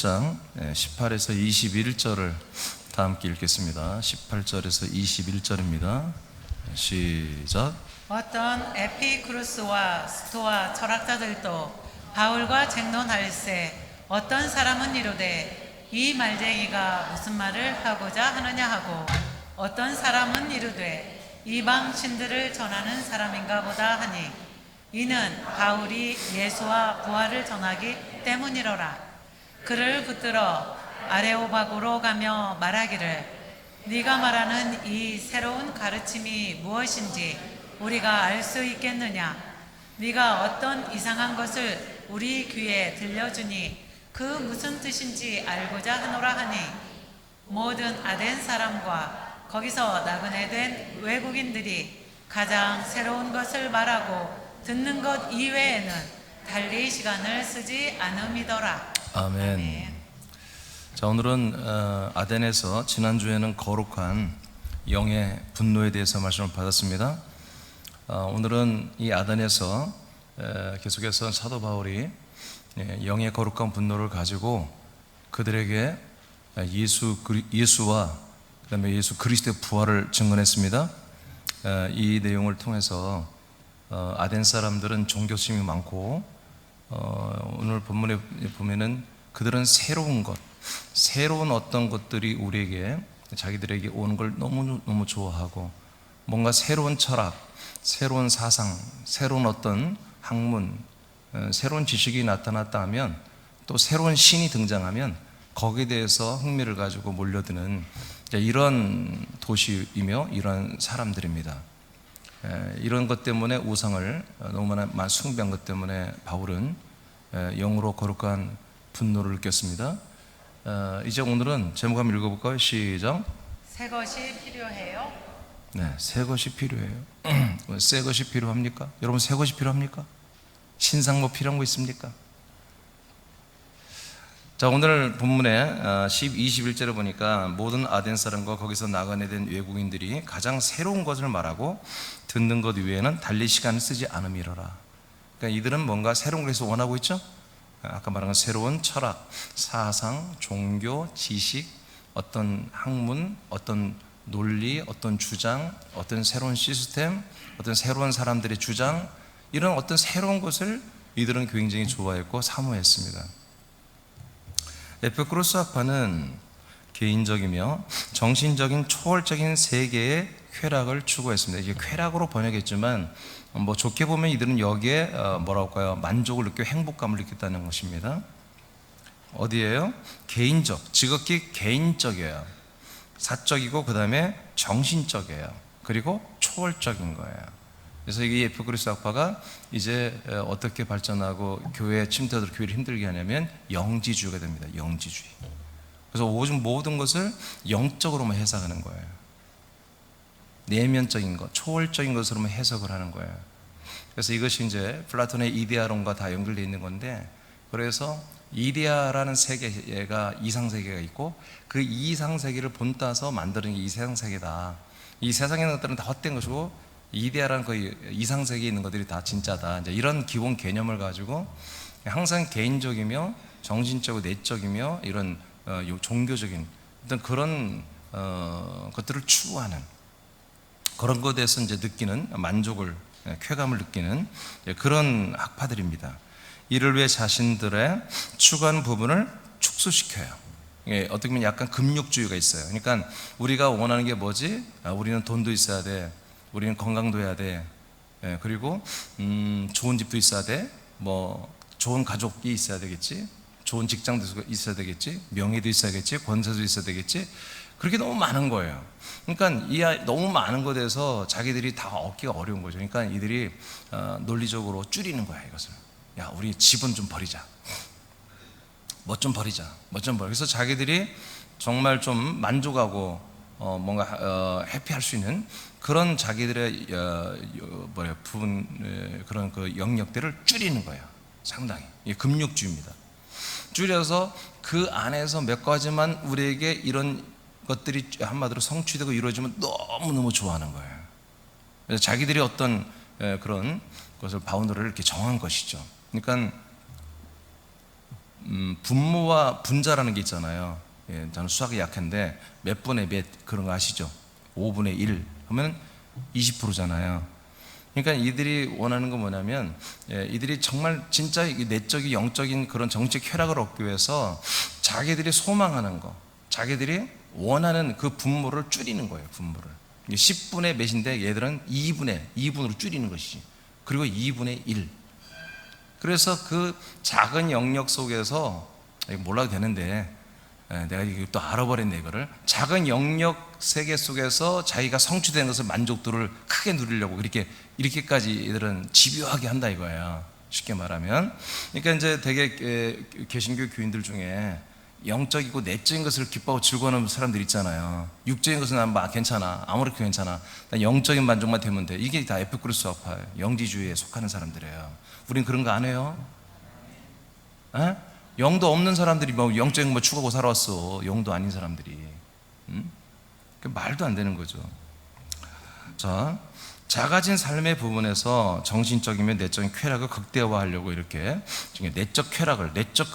11장 18에서 21절을 다 함께 읽겠습니다. 18절에서 21절입니다. 시작. 어떤 에피쿠루스와 스토아 철학자들도 바울과 쟁론할세 어떤 사람은 이르되 이 말쟁이가 무슨 말을 하고자 하느냐 하고 어떤 사람은 이르되 이방 신들을 전하는 사람인가 보다 하니 이는 바울이 예수와 부활을 전하기 때문이로라. 그를 붙들어 아레오바고로 가며 말하기를 네가 말하는 이 새로운 가르침이 무엇인지 우리가 알 수 있겠느냐. 네가 어떤 이상한 것을 우리 귀에 들려주니 그 무슨 뜻인지 알고자 하노라 하니 모든 아덴 사람과 거기서 나그네 된 외국인들이 가장 새로운 것을 말하고 듣는 것 이외에는 달리 시간을 쓰지 않음이더라. 아멘. 자, 오늘은 아덴에서 지난주에는 거룩한 영의 분노에 대해서 말씀을 받았습니다. 오늘은 이 아덴에서 계속해서 사도 바울이 영의 거룩한 분노를 가지고 그들에게 예수와 그다음에 예수 그리스도의 부활을 증언했습니다. 이 내용을 통해서 아덴 사람들은 종교심이 많고 오늘 본문에 보면은 그들은 새로운 것, 새로운 어떤 것들이 우리에게 자기들에게 오는 걸 너무 좋아하고 뭔가 새로운 철학, 새로운 사상, 새로운 어떤 학문, 새로운 지식이 나타났다 하면 또 새로운 신이 등장하면 거기에 대해서 흥미를 가지고 몰려드는 이런 도시이며 이런 사람들입니다. 이런 것 때문에 우상을 너무나 숭배한 것 때문에 바울은 영으로 거룩한 분노를 느꼈습니다. 이제 오늘은 제목 한번 읽어볼까요? 시작. 새 것이 필요해요? 네, 새 것이 필요해요. 새 것이 필요합니까? 여러분, 새 것이 필요합니까? 신상 뭐 필요한 거 있습니까? 자, 오늘 본문에 21절에 보니까 모든 아덴 사람과 거기서 나그네 된 외국인들이 가장 새로운 것을 말하고 듣는 것 외에는 달리 시간을 쓰지 않음이로라. 그러니까 이들은 뭔가 새로운 것을 원하고 있죠? 아까 말한 새로운 철학, 사상, 종교, 지식, 어떤 학문, 어떤 논리, 어떤 주장, 어떤 새로운 시스템, 어떤 새로운 사람들의 주장, 이런 어떤 새로운 것을 이들은 굉장히 좋아했고 사모했습니다. 에피쿠로스 학파는 개인적이며 정신적인 초월적인 세계의 쾌락을 추구했습니다. 이게 쾌락으로 번역했지만 뭐 좋게 보면 이들은 여기에 뭐라고 할까요? 만족을 느끼고 행복감을 느꼈다는 것입니다. 어디예요? 개인적, 지극히 개인적이에요. 사적이고 그 다음에 정신적이에요. 그리고 초월적인 거예요. 그래서 이 에피쿠로스 학파가 이제 어떻게 발전하고 교회에 침투하도록 교회를 힘들게 하냐면 영지주의가 됩니다. 영지주의. 그래서 요즘 모든 것을 영적으로만 해석하는 거예요. 내면적인 것, 초월적인 것으로만 해석을 하는 거예요. 그래서 이것이 이제 플라톤의 이데아론과 다 연결되어 있는 건데, 그래서 이데아라는 세계가 이상세계가 있고 그 이상세계를 본따서 만드는 게 이 세상세계다. 이 세상에 있는 것들은 다 헛된 것이고 이데아라는 그 이상세계에 있는 것들이 다 진짜다. 이제 이런 기본 개념을 가지고 항상 개인적이며 정신적이고 내적이며 이런 종교적인 어떤 그런 것들을 추구하는 그런 것에 대해서 이제 느끼는 만족을, 쾌감을 느끼는 그런 학파들입니다. 이를 위해 자신들의 추구하는 부분을 축소시켜요. 어떻게 보면 약간 금욕주의가 있어요. 그러니까 우리가 원하는 게 뭐지? 우리는 돈도 있어야 돼. 우리는 건강도 해야 돼. 그리고 좋은 집도 있어야 돼. 뭐 좋은 가족이 있어야 되겠지. 좋은 직장도 있어야 되겠지. 명예도 있어야겠지. 권세도 있어야 되겠지. 그렇게 너무 많은 거예요. 그러니까 이 너무 많은 것에 대해서 자기들이 다 얻기가 어려운 거죠. 그러니까 이들이 논리적으로 줄이는 거야, 이것을. 야, 우리 집은 좀 버리자. 뭐 좀 버리자. 뭐 좀 버려. 그래서 자기들이 정말 좀 만족하고 뭔가 해피할 수 있는 그런 자기들의 부분 그런 그 영역들을 줄이는 거예요. 상당히. 이게 금욕주의입니다. 줄여서 그 안에서 몇 가지만 우리에게 이런 것들이 한마디로 성취되고 이루어지면 너무너무 좋아하는 거예요. 그래서 자기들이 어떤 그런 것을 바운더리를 이렇게 정한 것이죠. 그러니까 분모와 분자라는 게 있잖아요. 예, 저는 수학이 약한데 몇 분의 몇 그런 거 아시죠? 5분의 1 하면 20%잖아요. 그러니까 이들이 원하는 건 뭐냐면, 이들이 정말 진짜 내적인 영적인 그런 정책 쾌락을 얻기 위해서 자기들이 소망하는 거, 자기들이 원하는 그 분모를 줄이는 거예요. 분모를 10분의 몇인데 얘들은 2분으로 줄이는 것이지. 그리고 2분의 1. 그래서 그 작은 영역 속에서, 몰라도 되는데 내가 이거 또 알아버렸네. 이거를 작은 영역 세계 속에서 자기가 성취된 것을 만족도를 크게 누리려고 이렇게까지 이들은 집요하게 한다 이거예요. 쉽게 말하면. 그러니까 이제 되게 개신교 교인들 중에 영적이고 내적인 것을 기뻐하고 즐거워하는 사람들 있잖아요. 육적인 것은 난 괜찮아, 아무렇게 괜찮아, 난 영적인 만족만 되면 돼. 이게 다 에피쿠르스 학파예요. 영지주의에 속하는 사람들이에요. 우린 그런 거 안 해요. 에? 영도 없는 사람들이 뭐 영적인 거 추구하고 살아왔어. 영도 아닌 사람들이. 말도 안 되는 거죠. 자, 작아진 삶의 부분에서 정신적이면 내적인 쾌락을 극대화하려고 이렇게 내적 쾌락을, 내적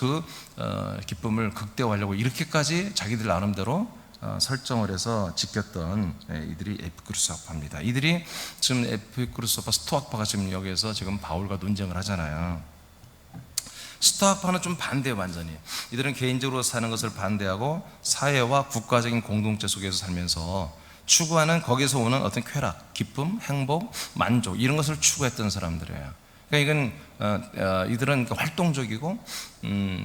기쁨을 극대화하려고 이렇게까지 자기들 나름대로 설정을 해서 지켰던 이들이 에피쿠르스 학파입니다. 이들이 지금 에피쿠르스 학파, 스토아학파가 지금 여기에서 지금 바울과 논쟁을 하잖아요. 스토아파는 좀 반대예요. 완전히 이들은 개인적으로 사는 것을 반대하고 사회와 국가적인 공동체 속에서 살면서 추구하는 거기서 오는 어떤 쾌락, 기쁨, 행복, 만족 이런 것을 추구했던 사람들이에요. 그러니까 이건 이들은 활동적이고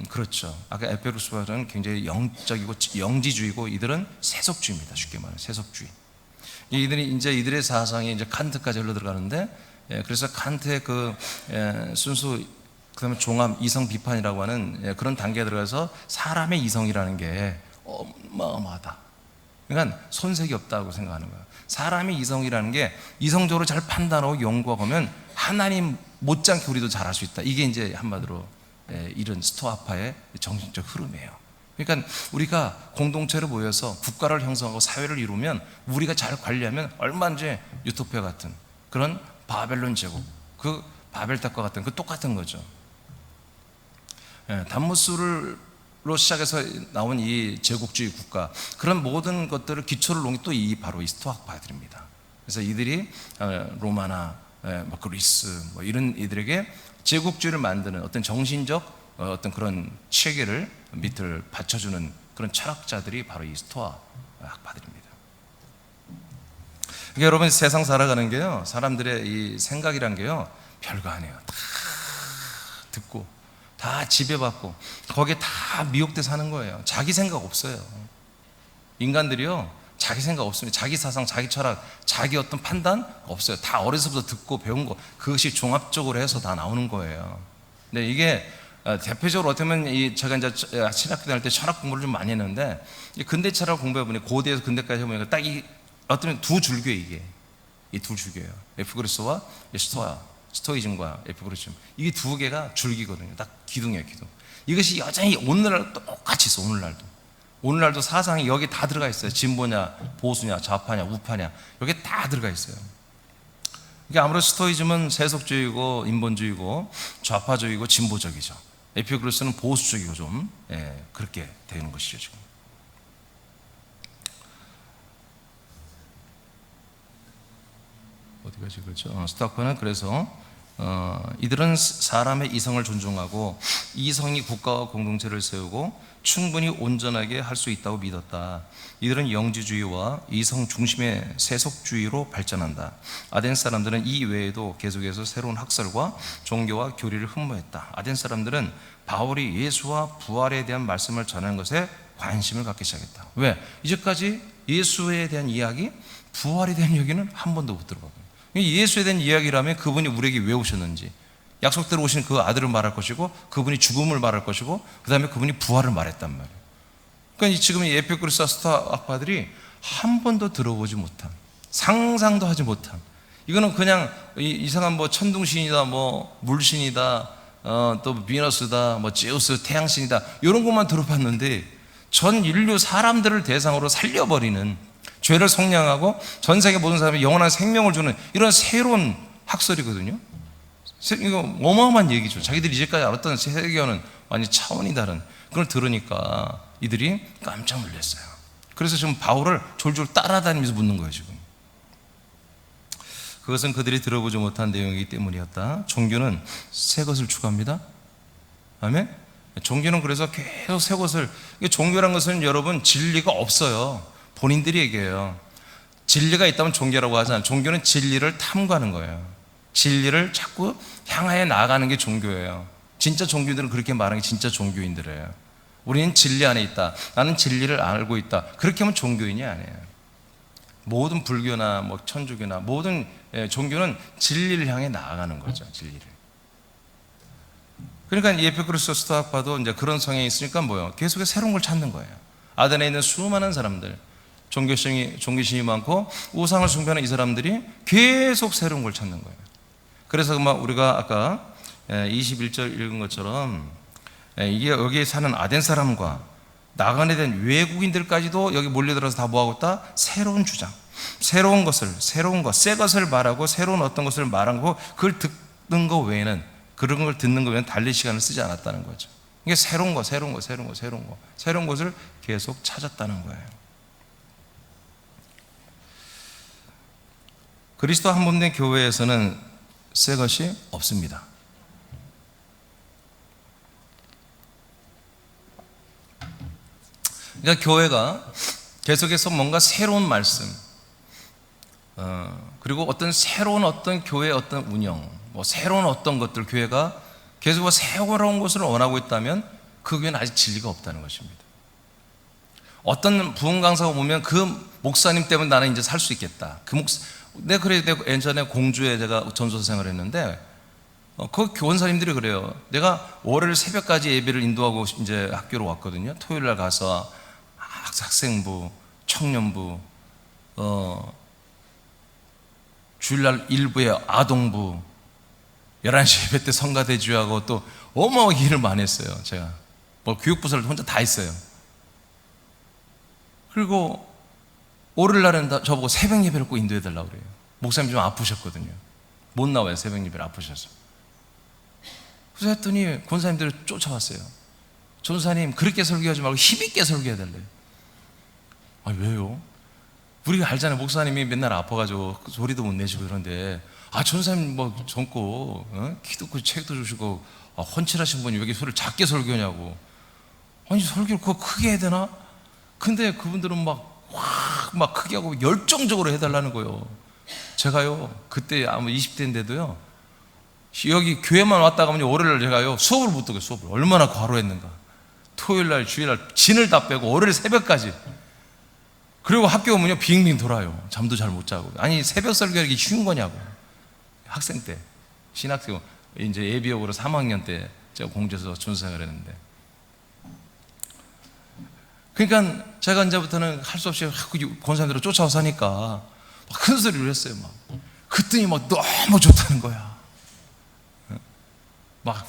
그렇죠. 아까 에피쿠르스는 굉장히 영적이고 영지주의고 이들은 세속주의입니다. 쉽게 말해 세속주의. 이들이 이제 이들의 사상이 이제 칸트까지 흘러 들어가는데, 그래서 칸트의 순수 그다음에 종합 이성 비판이라고 하는 그런 단계에 들어가서 사람의 이성이라는 게 어마어마하다. 그러니까 손색이 없다고 생각하는 거예요. 사람의 이성이라는 게 이성적으로 잘 판단하고 연구하고 하면 하나님 못지않게 우리도 잘할 수 있다. 이게 이제 한마디로 이런 스토아파의 정신적 흐름이에요. 그러니까 우리가 공동체로 모여서 국가를 형성하고 사회를 이루면 우리가 잘 관리하면 얼마든지 유토피아 같은 그런 바벨론 제국, 그 바벨탑과 같은 그 똑같은 거죠. 단무스로 시작해서 나온 이 제국주의 국가, 그런 모든 것들을 기초를 놓은 게 또 바로 이 스토아파들입니다. 그래서 이들이 로마나 그리스 이런 이들에게 제국주의를 만드는 어떤 정신적 어떤 그런 체계를 밑을 받쳐주는 그런 철학자들이 바로 이 스토아 학파들입니다. 그러니까 여러분 세상 살아가는 게요, 사람들의 이 생각이란 게요 별거 아니에요. 다 듣고 다 지배받고 거기에 다 미혹돼 사는 거예요. 자기 생각 없어요. 인간들이요 자기 생각 없습니다. 자기 사상, 자기 철학, 자기 어떤 판단 없어요. 다 어려서부터 듣고 배운 거, 그것이 종합적으로 해서 다 나오는 거예요. 근데 이게 대표적으로 어떻게 보면 제가 이제 신학교 다닐 때 철학 공부를 좀 많이 했는데, 근대 철학 공부해 보니 고대에서 근대까지 해보니까 딱 어떤 두 줄교예요. 이게 이 두 줄교예요. 에피쿠르스와 스토이즘과 에피쿠르즘, 이게 두 개가 줄기거든요. 딱 기둥이에요, 기둥. 이것이 여전히 오늘날 똑같이 있어. 오늘날도 사상이 여기 다 들어가 있어요. 진보냐, 보수냐, 좌파냐, 우파냐, 여기 다 들어가 있어요. 그러니까 아무래도 스토이즘은 세속주의고 인본주의고 좌파주의고 진보적이죠. 에피쿠르스는 보수적이고 좀 그렇게 되는 것이죠 지금. 어디까지 그렇죠? 스토아파는 그래서 이들은 사람의 이성을 존중하고 이성이 국가와 공동체를 세우고 충분히 온전하게 할 수 있다고 믿었다. 이들은 영지주의와 이성 중심의 세속주의로 발전한다. 아덴 사람들은 이 외에도 계속해서 새로운 학설과 종교와 교리를 흠모했다. 아덴 사람들은 바울이 예수와 부활에 대한 말씀을 전하는 것에 관심을 갖기 시작했다. 왜? 이제까지 예수에 대한 이야기, 부활에 대한 이야기는 한 번도 못 들어봤거든요. 예수에 대한 이야기라면 그분이 우리에게 왜 오셨는지, 약속대로 오신 그 아들을 말할 것이고, 그분이 죽음을 말할 것이고, 그 다음에 그분이 부활을 말했단 말이에요. 그러니까 지금 이 에피쿠르스 스토아파들이 한 번도 들어보지 못한, 상상도 하지 못한, 이거는 그냥 이상한 천둥신이다, 물신이다, 또 비너스다, 제우스, 태양신이다, 이런 것만 들어봤는데 전 인류 사람들을 대상으로 살려버리는, 죄를 속량하고 전 세계 모든 사람이 영원한 생명을 주는 이런 새로운 학설이거든요. 이거 어마어마한 얘기죠. 자기들이 이제까지 알았던 세계와는 완전 차원이 다른 그걸 들으니까 이들이 깜짝 놀랐어요. 그래서 지금 바울을 졸졸 따라다니면서 묻는 거예요, 지금. 그것은 그들이 들어보지 못한 내용이기 때문이었다. 종교는 새 것을 추구합니다. 아멘? 종교는 그래서 계속 새 것을, 종교란 것은 여러분 진리가 없어요. 본인들이 얘기해요. 진리가 있다면 종교라고 하잖아요. 종교는 진리를 탐구하는 거예요. 진리를 자꾸 향하여 나아가는 게 종교예요. 진짜 종교인들은 그렇게 말하는 게 진짜 종교인들이에요. 우리는 진리 안에 있다. 나는 진리를 알고 있다. 그렇게 하면 종교인이 아니에요. 모든 불교나 뭐 천주교나 모든 종교는 진리를 향해 나아가는 거죠. 진리를. 그러니까 에피쿠로스 스토아파도 이제 그런 성향이 있으니까 뭐예요? 계속해서 새로운 걸 찾는 거예요. 아덴에 있는 수많은 사람들, 종교심이 많고 우상을 숭배하는 이 사람들이 계속 새로운 걸 찾는 거예요. 그래서 막 우리가 아까 21절 읽은 것처럼 이게 여기 사는 아덴 사람과 나간에 된 외국인들까지도 여기 몰려들어서 다 뭐하고 있다? 새로운 주장, 새로운 것을, 새로운 것, 새 것을 말하고 새로운 어떤 것을 말하고 그걸 듣는 것 외에는, 그런 걸 듣는 것 외에는 달릴 시간을 쓰지 않았다는 거죠. 이게 새로운 것, 새로운 것, 새로운 것, 새로운 것, 새로운 것을 계속 찾았다는 거예요. 그리스도 한 몸된 교회에서는 새 것이 없습니다. 그러니까 교회가 계속해서 뭔가 새로운 말씀, 그리고 어떤 새로운 어떤 교회의 어떤 운영, 뭐 새로운 어떤 것들, 교회가 계속 새로운 것을 원하고 있다면 그 교회는 아직 진리가 없다는 것입니다. 어떤 부흥 강사가 보면 그 목사님 때문에 나는 이제 살 수 있겠다. 내가 그래, 예전에 공주에 제가 전도사 생활을 했는데, 그 교원사님들이 그래요. 내가 월요일 새벽까지 예배를 인도하고 이제 학교로 왔거든요. 토요일 날 가서 학생부, 청년부, 주일날 일부에 아동부, 11시 예배 때 성가대주하고 또 어마어마하게 일을 많이 했어요. 제가 뭐 교육부서를 혼자 다 했어요. 그리고 월요일 날은 저보고 새벽 예배를 꼭 인도해달라고 그래요. 목사님 좀 아프셨거든요. 못 나와요, 새벽 예배를. 아프셔서. 그래서 했더니 권사님들을 쫓아왔어요. 전사님 그렇게 설교하지 말고 힘있게 설교해달래요. 아, 왜요? 우리가 알잖아요. 목사님이 맨날 아파가지고 소리도 못 내시고 그런데, 전사님 뭐 젊고 키도 크고 책도 주시고 헌칠하신 분이 왜 이렇게 소리를 작게 설교냐고. 아니, 설교를 그거 크게 해야 되나? 근데 그분들은 막 크게 하고 열정적으로 해달라는 거예요. 제가요, 그때 아마 20대인데도요, 여기 교회만 왔다 가면 월요일날 제가요, 수업을 못 듣고요. 수업을 얼마나 과로했는가. 토요일날, 주일날 진을 다 빼고 월요일 새벽까지. 그리고 학교 오면요, 빙빙 돌아요. 잠도 잘 못 자고. 아니, 새벽 설교하기 쉬운 거냐고. 학생 때, 신학교 이제 예비역으로 3학년 때 제가 공주에서 전수생활을 했는데, 그러니까 제가 이제부터는 할 수 없이 권사님들을 쫓아와서 하니까 막 큰 소리를 했어요. 막 그랬더니 막 너무 좋다는 거야. 막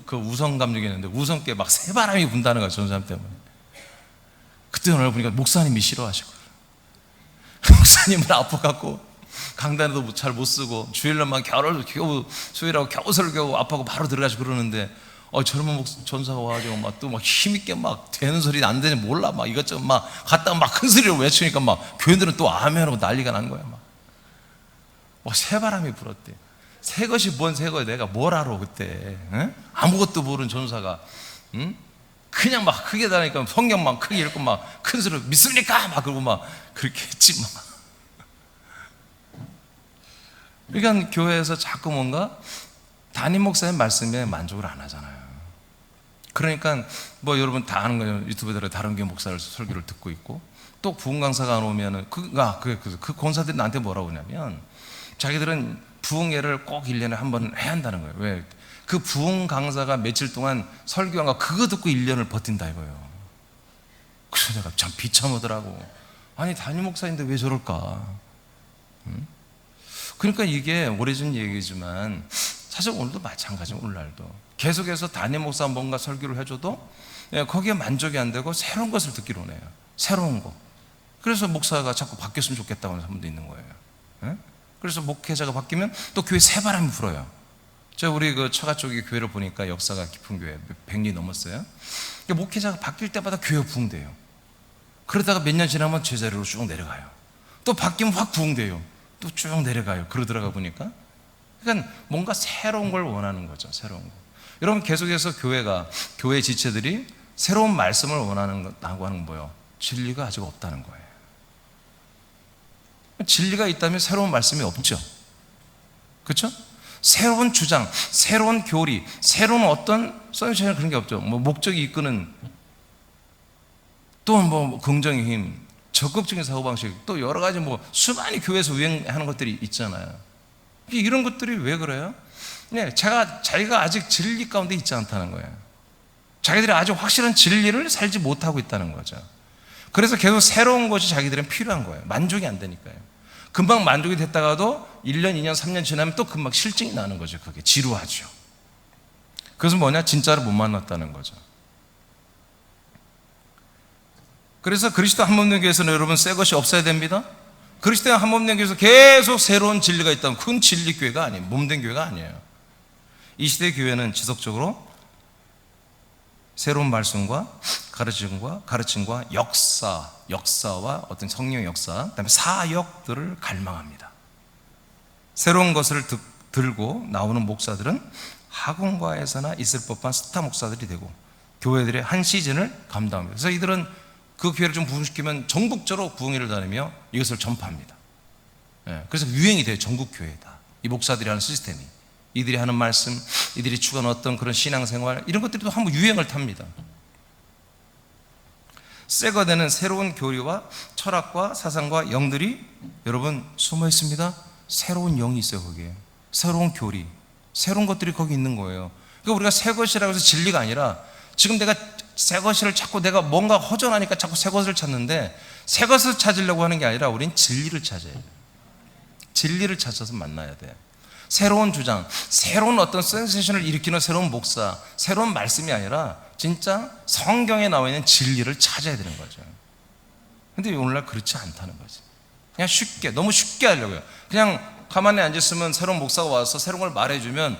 그 우성 감정이었는데 우성께 막 새바람이 분다는 거야, 전사님 때문에. 그때 오늘 보니까 목사님이 싫어하시고, 목사님은 아파갖고 강단에도 잘 못 쓰고 주일날만 겨우 수요일하고 겨우 설교하고 아파고 바로 들어가시고 그러는데, 젊은 전사가 와가지고 막 또 막 힘있게 막 되는 소리 안 되는 몰라 막 이것저것 막 갔다가 막 큰 소리로 외치니까 막 교인들은 또 아멘하고 난리가 난 거야. 막 새바람이 불었대. 새 것이 뭔 새 거야. 내가 뭘 알아 그때. 응? 아무것도 모르는 전사가, 응? 그냥 막 크게 다니까 성경만 크게 읽고 막 큰 소리로 믿습니까? 막 그러고 막 그렇게 했지 막. 그러니까 교회에서 자꾸 뭔가 담임 목사의 말씀에 만족을 안 하잖아요. 그러니까 뭐 여러분 다 아는 거예요. 유튜브에 다른 교회 목사를 설교를 듣고 있고, 또 부흥 강사가 안 오면은 그 권사들이 나한테 뭐라고 하냐면, 자기들은 부흥회를 꼭 1년에 한 번 해야 한다는 거예요. 왜? 그 부흥 강사가 며칠 동안 설교한 거 그거 듣고 1년을 버틴다 이거예요. 그래서 내가 참 비참하더라고. 아니, 담임 목사인데 왜 저럴까? 응? 그러니까 이게 오래전 얘기지만 사실 오늘도 마찬가지예요. 오늘날도 계속해서 담임 목사 뭔가 설교를 해줘도 거기에 만족이 안 되고 새로운 것을 듣기로 해요. 새로운 거. 그래서 목사가 자꾸 바뀌었으면 좋겠다고 하는 사람도 있는 거예요. 그래서 목회자가 바뀌면 또 교회 새바람이 불어요. 우리 그 처가 쪽의 교회를 보니까 역사가 깊은 교회 100년 넘었어요. 목회자가 바뀔 때마다 교회가 부흥돼요. 그러다가 몇 년 지나면 제자리로 쭉 내려가요. 또 바뀌면 확 부흥돼요. 또 쭉 내려가요. 그러더라가 보니까. 그러니까 뭔가 새로운 걸 원하는 거죠. 새로운 거. 여러분, 계속해서 교회 지체들이 새로운 말씀을 원한다고 하는 건 뭐예요? 진리가 아직 없다는 거예요. 진리가 있다면 새로운 말씀이 없죠. 그렇죠? 새로운 주장, 새로운 교리, 새로운 어떤 솔루션은 그런 게 없죠. 뭐 목적이 이끄는 또 뭐 긍정의 힘, 적극적인 사고방식, 또 여러 가지 뭐 수많이 교회에서 유행하는 것들이 있잖아요. 이런 것들이 왜 그래요? 네, 자기가 아직 진리 가운데 있지 않다는 거예요. 자기들이 아주 확실한 진리를 살지 못하고 있다는 거죠. 그래서 계속 새로운 것이 자기들은 필요한 거예요. 만족이 안 되니까요. 금방 만족이 됐다가도 1년, 2년, 3년 지나면 또 금방 실증이 나는 거죠. 그게 지루하죠. 그것은 뭐냐? 진짜로 못 만났다는 거죠. 그래서 그리스도 한몸된 교회에서는 여러분 새 것이 없어야 됩니다. 그리스도 한몸된 교회에서 계속 새로운 진리가 있다면 그건 진리 교회가 아니에요. 몸된 교회가 아니에요. 이 시대 교회는 지속적으로 새로운 말씀과 가르침과 역사와 어떤 성령의 역사, 그다음에 사역들을 갈망합니다. 새로운 것을 들고 나오는 목사들은 학원과에서나 있을 법한 스타 목사들이 되고 교회들의 한 시즌을 감당합니다. 그래서 이들은 그 교회를 좀 부흥시키면 전국적으로 부흥회를 다니며 이것을 전파합니다. 그래서 유행이 돼요. 전국 교회다. 이 목사들이 하는 시스템이, 이들이 하는 말씀, 이들이 추구하는 어떤 그런 신앙생활, 이런 것들이 또 한번 유행을 탑니다. 새거 되는 새로운 교리와 철학과 사상과 영들이 여러분 숨어 있습니다. 새로운 영이 있어요. 거기에 새로운 교리, 새로운 것들이 거기 있는 거예요. 그러니까 우리가 새 것이라고 해서 진리가 아니라, 지금 내가 새 것을 찾고 내가 뭔가 허전하니까 자꾸 새 것을 찾는데, 새 것을 찾으려고 하는 게 아니라 우린 진리를 찾아야 돼요. 진리를 찾아서 만나야 돼요. 새로운 주장, 새로운 어떤 센세이션을 일으키는 새로운 목사, 새로운 말씀이 아니라 진짜 성경에 나와 있는 진리를 찾아야 되는 거죠. 근데 오늘날 그렇지 않다는 거지. 그냥 너무 쉽게 하려고요. 그냥 가만히 앉았으면 새로운 목사가 와서 새로운 걸 말해주면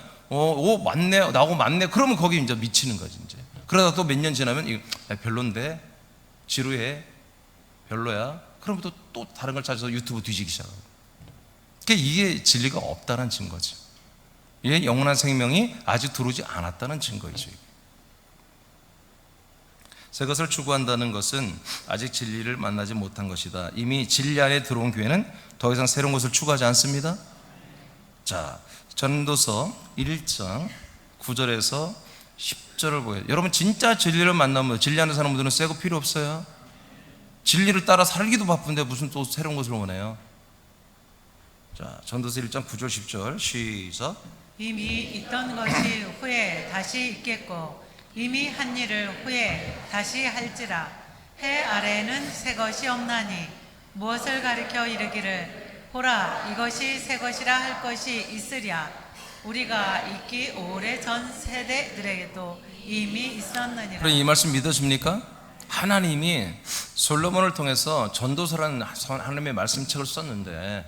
맞네, 나하고 맞네, 그러면 거기 이제 미치는 거지. 이제 그러다 또 몇 년 지나면 이거 별론데, 지루해, 별로야, 그러면 또 다른 걸 찾아서 유튜브 뒤지기 시작하고. 이게 진리가 없다는 증거죠. 이게 영원한 생명이 아직 들어오지 않았다는 증거이죠. 새 것을 추구한다는 것은 아직 진리를 만나지 못한 것이다. 이미 진리 안에 들어온 교회는 더 이상 새로운 것을 추구하지 않습니다. 자, 전도서 1장 9절에서 10절을 보여요. 여러분, 진짜 진리를 만나면 진리 안에 사는 분들은 새 거 필요 없어요. 진리를 따라 살기도 바쁜데 무슨 또 새로운 것을 원해요? 자, 전도서 1장 9절 10절 시작. 이미 있던 것이 후에 다시 있겠고 이미 한 일을 후에 다시 할지라. 해 아래에는 새 것이 없나니 무엇을 가리켜 이르기를 보라 이것이 새 것이라 할 것이 있으랴. 우리가 있기 오래전 세대들에게도 이미 있었느니라. 그럼 이 말씀 믿으십니까? 하나님이 솔로몬을 통해서 전도서라는 하나님의 말씀책을 썼는데,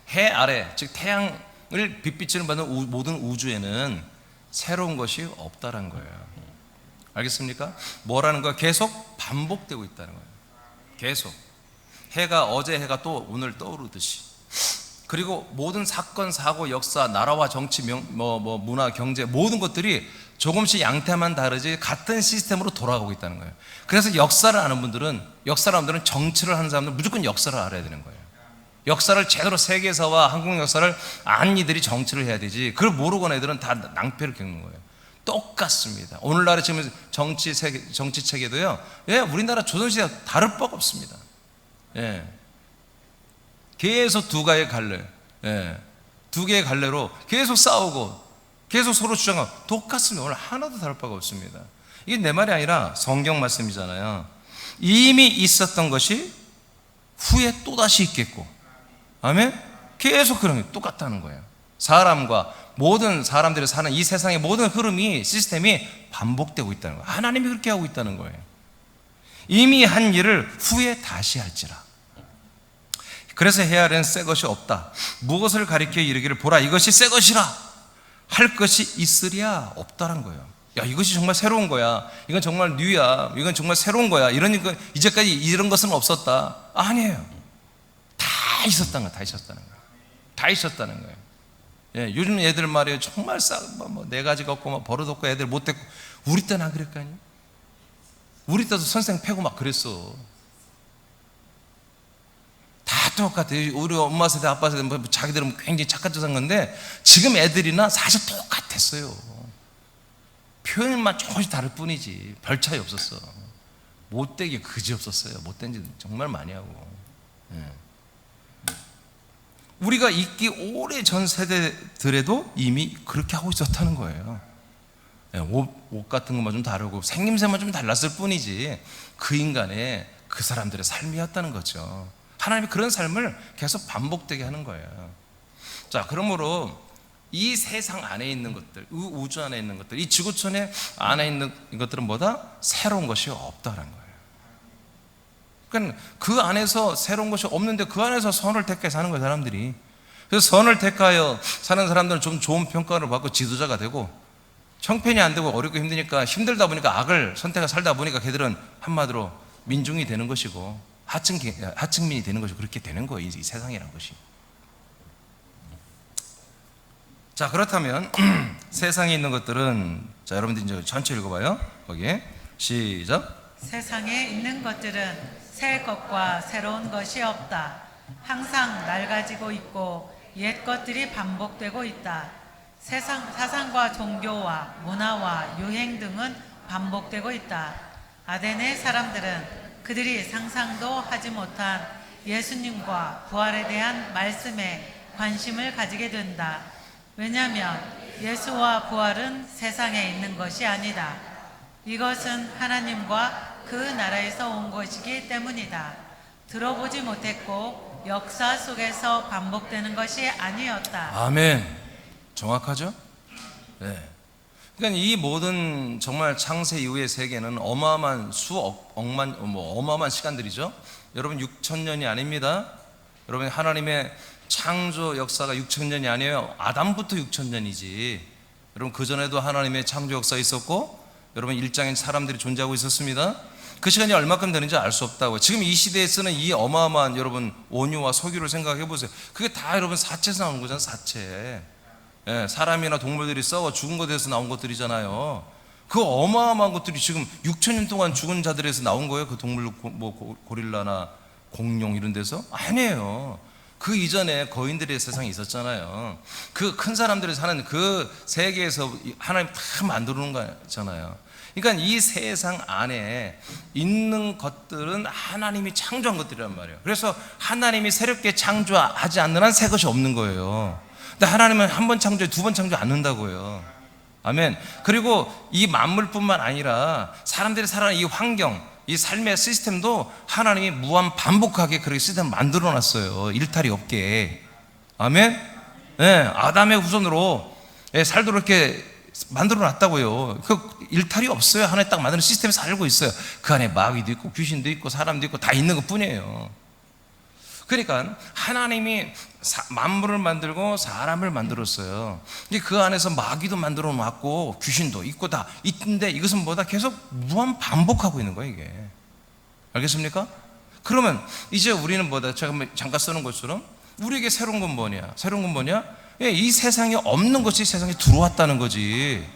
해 아래, 즉 태양을 빛비치는 받는 모든 우주에는 새로운 것이 없다는 거예요. 알겠습니까? 뭐라는 거야? 계속 반복되고 있다는 거예요. 계속 어제 해가 또 오늘 떠오르듯이. 그리고 모든 사건, 사고, 역사, 나라와 정치, 문화, 경제, 모든 것들이 조금씩 양태만 다르지 같은 시스템으로 돌아가고 있다는 거예요. 그래서 역사를 아는 분들은 정치를 하는 사람들은 무조건 역사를 알아야 되는 거예요. 역사를 제대로, 세계사와 한국 역사를 아는 이들이 정치를 해야 되지, 그걸 모르고 애들은 다 낭패를 겪는 거예요. 똑같습니다. 오늘날의 지금 정치 체계도요, 우리나라 조선시대와 다를 바가 없습니다. 계속 두 개의 갈래로 계속 싸우고 계속 서로 주장하고 똑같습니다. 오늘 하나도 다를 바가 없습니다. 이게 내 말이 아니라 성경 말씀이잖아요. 이미 있었던 것이 후에 또다시 있겠고, 아멘? 계속 그런 게 똑같다는 거예요. 사람과 모든 사람들이 사는 이 세상의 모든 흐름이, 시스템이 반복되고 있다는 거예요. 하나님이 그렇게 하고 있다는 거예요. 이미 한 일을 후에 다시 할지라. 그래서 해야 하는 새 것이 없다. 무엇을 가리켜 이르기를 보라 이것이 새 것이라. 할 것이 있으랴 없다란 거예요. 야, 이것이 정말 새로운 거야. 이건 정말 뉴야. 이건 정말 새로운 거야. 이러니까 이제까지 이런 것은 없었다. 아니에요. 다 있었다는 거야. 다 있었다는 거야. 다 있었다는 거예요. 예, 요즘 애들 말이에요. 정말 네 가지가 없고 막 버릇 없고 애들 못 됐고. 우리 때는 안 그랬거든요. 우리 때도 선생 패고 막 그랬어. 다 똑같아. 우리 엄마 세대, 아빠 세대, 자기들은 굉장히 착한 척한 건데 지금 애들이나 사실 똑같았어요. 표현만 조금씩 다를 뿐이지 별 차이 없었어. 못되게 그지 없었어요. 못된 짓 정말 많이 하고. 예. 우리가 있기 오래전 세대들에도 이미 그렇게 하고 있었다는 거예요. 예, 옷 같은 것만 좀 다르고 생김새만 좀 달랐을 뿐이지 그 인간의 그 사람들의 삶이었다는 거죠. 하나님이 그런 삶을 계속 반복되게 하는 거예요. 자, 그러므로 이 세상 안에 있는 것들, 이 우주 안에 있는 것들, 이 지구촌에 안에 있는 것들은 뭐다? 새로운 것이 없다는 거예요. 그러니까 그 안에서 새로운 것이 없는데 그 안에서 선을 택해 사는 거예요, 사람들이. 그래서 선을 택하여 사는 사람들은 좀 좋은 평가를 받고 지도자가 되고, 형편이 안 되고 어렵고 힘드니까 힘들다 보니까 악을 선택해 살다 보니까 걔들은 한마디로 민중이 되는 것이고 하층민이 되는 것이고 그렇게 되는 거예요, 이 세상이라는 것이. 자, 그렇다면 세상에 있는 것들은, 자, 여러분들 이제 전체 읽어봐요. 거기에 시작. 세상에 있는 것들은 새 것과 새로운 것이 없다. 항상 낡아지고 있고 옛 것들이 반복되고 있다. 세상 사상과 종교와 문화와 유행 등은 반복되고 있다. 아덴의 사람들은 그들이 상상도 하지 못한 예수님과 부활에 대한 말씀에 관심을 가지게 된다. 왜냐하면 예수와 부활은 세상에 있는 것이 아니다. 이것은 하나님과 그 나라에서 온 것이기 때문이다. 들어보지 못했고 역사 속에서 반복되는 것이 아니었다. 아멘. 정확하죠? 네. 그러니까 이 모든 정말 창세 이후의 세계는 어마어마한 어마어마한 시간들이죠. 여러분 6,000년이 아닙니다. 여러분 하나님의 창조 역사가 6,000년이 아니에요. 아담부터 6,000년이지. 여러분 그 전에도 하나님의 창조 역사 있었고, 여러분 일장의 사람들이 존재하고 있었습니다. 그 시간이 얼마큼 되는지 알 수 없다고. 지금 이 시대에 쓰는 이 어마어마한 여러분 원유와 석유를 생각해 보세요. 그게 다 여러분 사체에서 나온 거잖아요. 사체. 예, 사람이나 동물들이 썩어 죽은 것에서 나온 것들이잖아요. 그 어마어마한 것들이 지금 6,000년 동안 죽은 자들에서 나온 거예요. 그 동물, 고릴라나 공룡 이런 데서? 아니에요. 그 이전에 거인들의 세상이 있었잖아요. 그 큰 사람들이 사는 그 세계에서 하나님 다 만들어 놓은 거잖아요. 그러니까 이 세상 안에 있는 것들은 하나님이 창조한 것들이란 말이에요. 그래서 하나님이 새롭게 창조하지 않는 한 새 것이 없는 거예요. 근데 하나님은 한 번 창조해 두 번 창조 않는다고요. 아멘. 그리고 이 만물뿐만 아니라 사람들이 살아가는 이 환경, 이 삶의 시스템도 하나님이 무한 반복하게 그렇게 시스템을 만들어 놨어요. 일탈이 없게. 아멘. 네, 아담의 후손으로 살도록 이렇게 만들어 놨다고요. 그 일탈이 없어요. 하나님 딱 만드는 시스템에 살고 있어요. 그 안에 마귀도 있고 귀신도 있고 사람도 있고 다 있는 것 뿐이에요. 그러니까 하나님이 만물을 만들고 사람을 만들었어요. 그 안에서 마귀도 만들어 놨고 귀신도 있고 다 있는데 이것은 뭐다? 계속 무한 반복하고 있는 거예요, 이게. 알겠습니까? 그러면 이제 우리는 뭐다? 제가 잠깐 쓰는 것처럼 우리에게 새로운 건 뭐냐? 새로운 건 뭐냐? 이 세상에 없는 것이 세상에 들어왔다는 거지.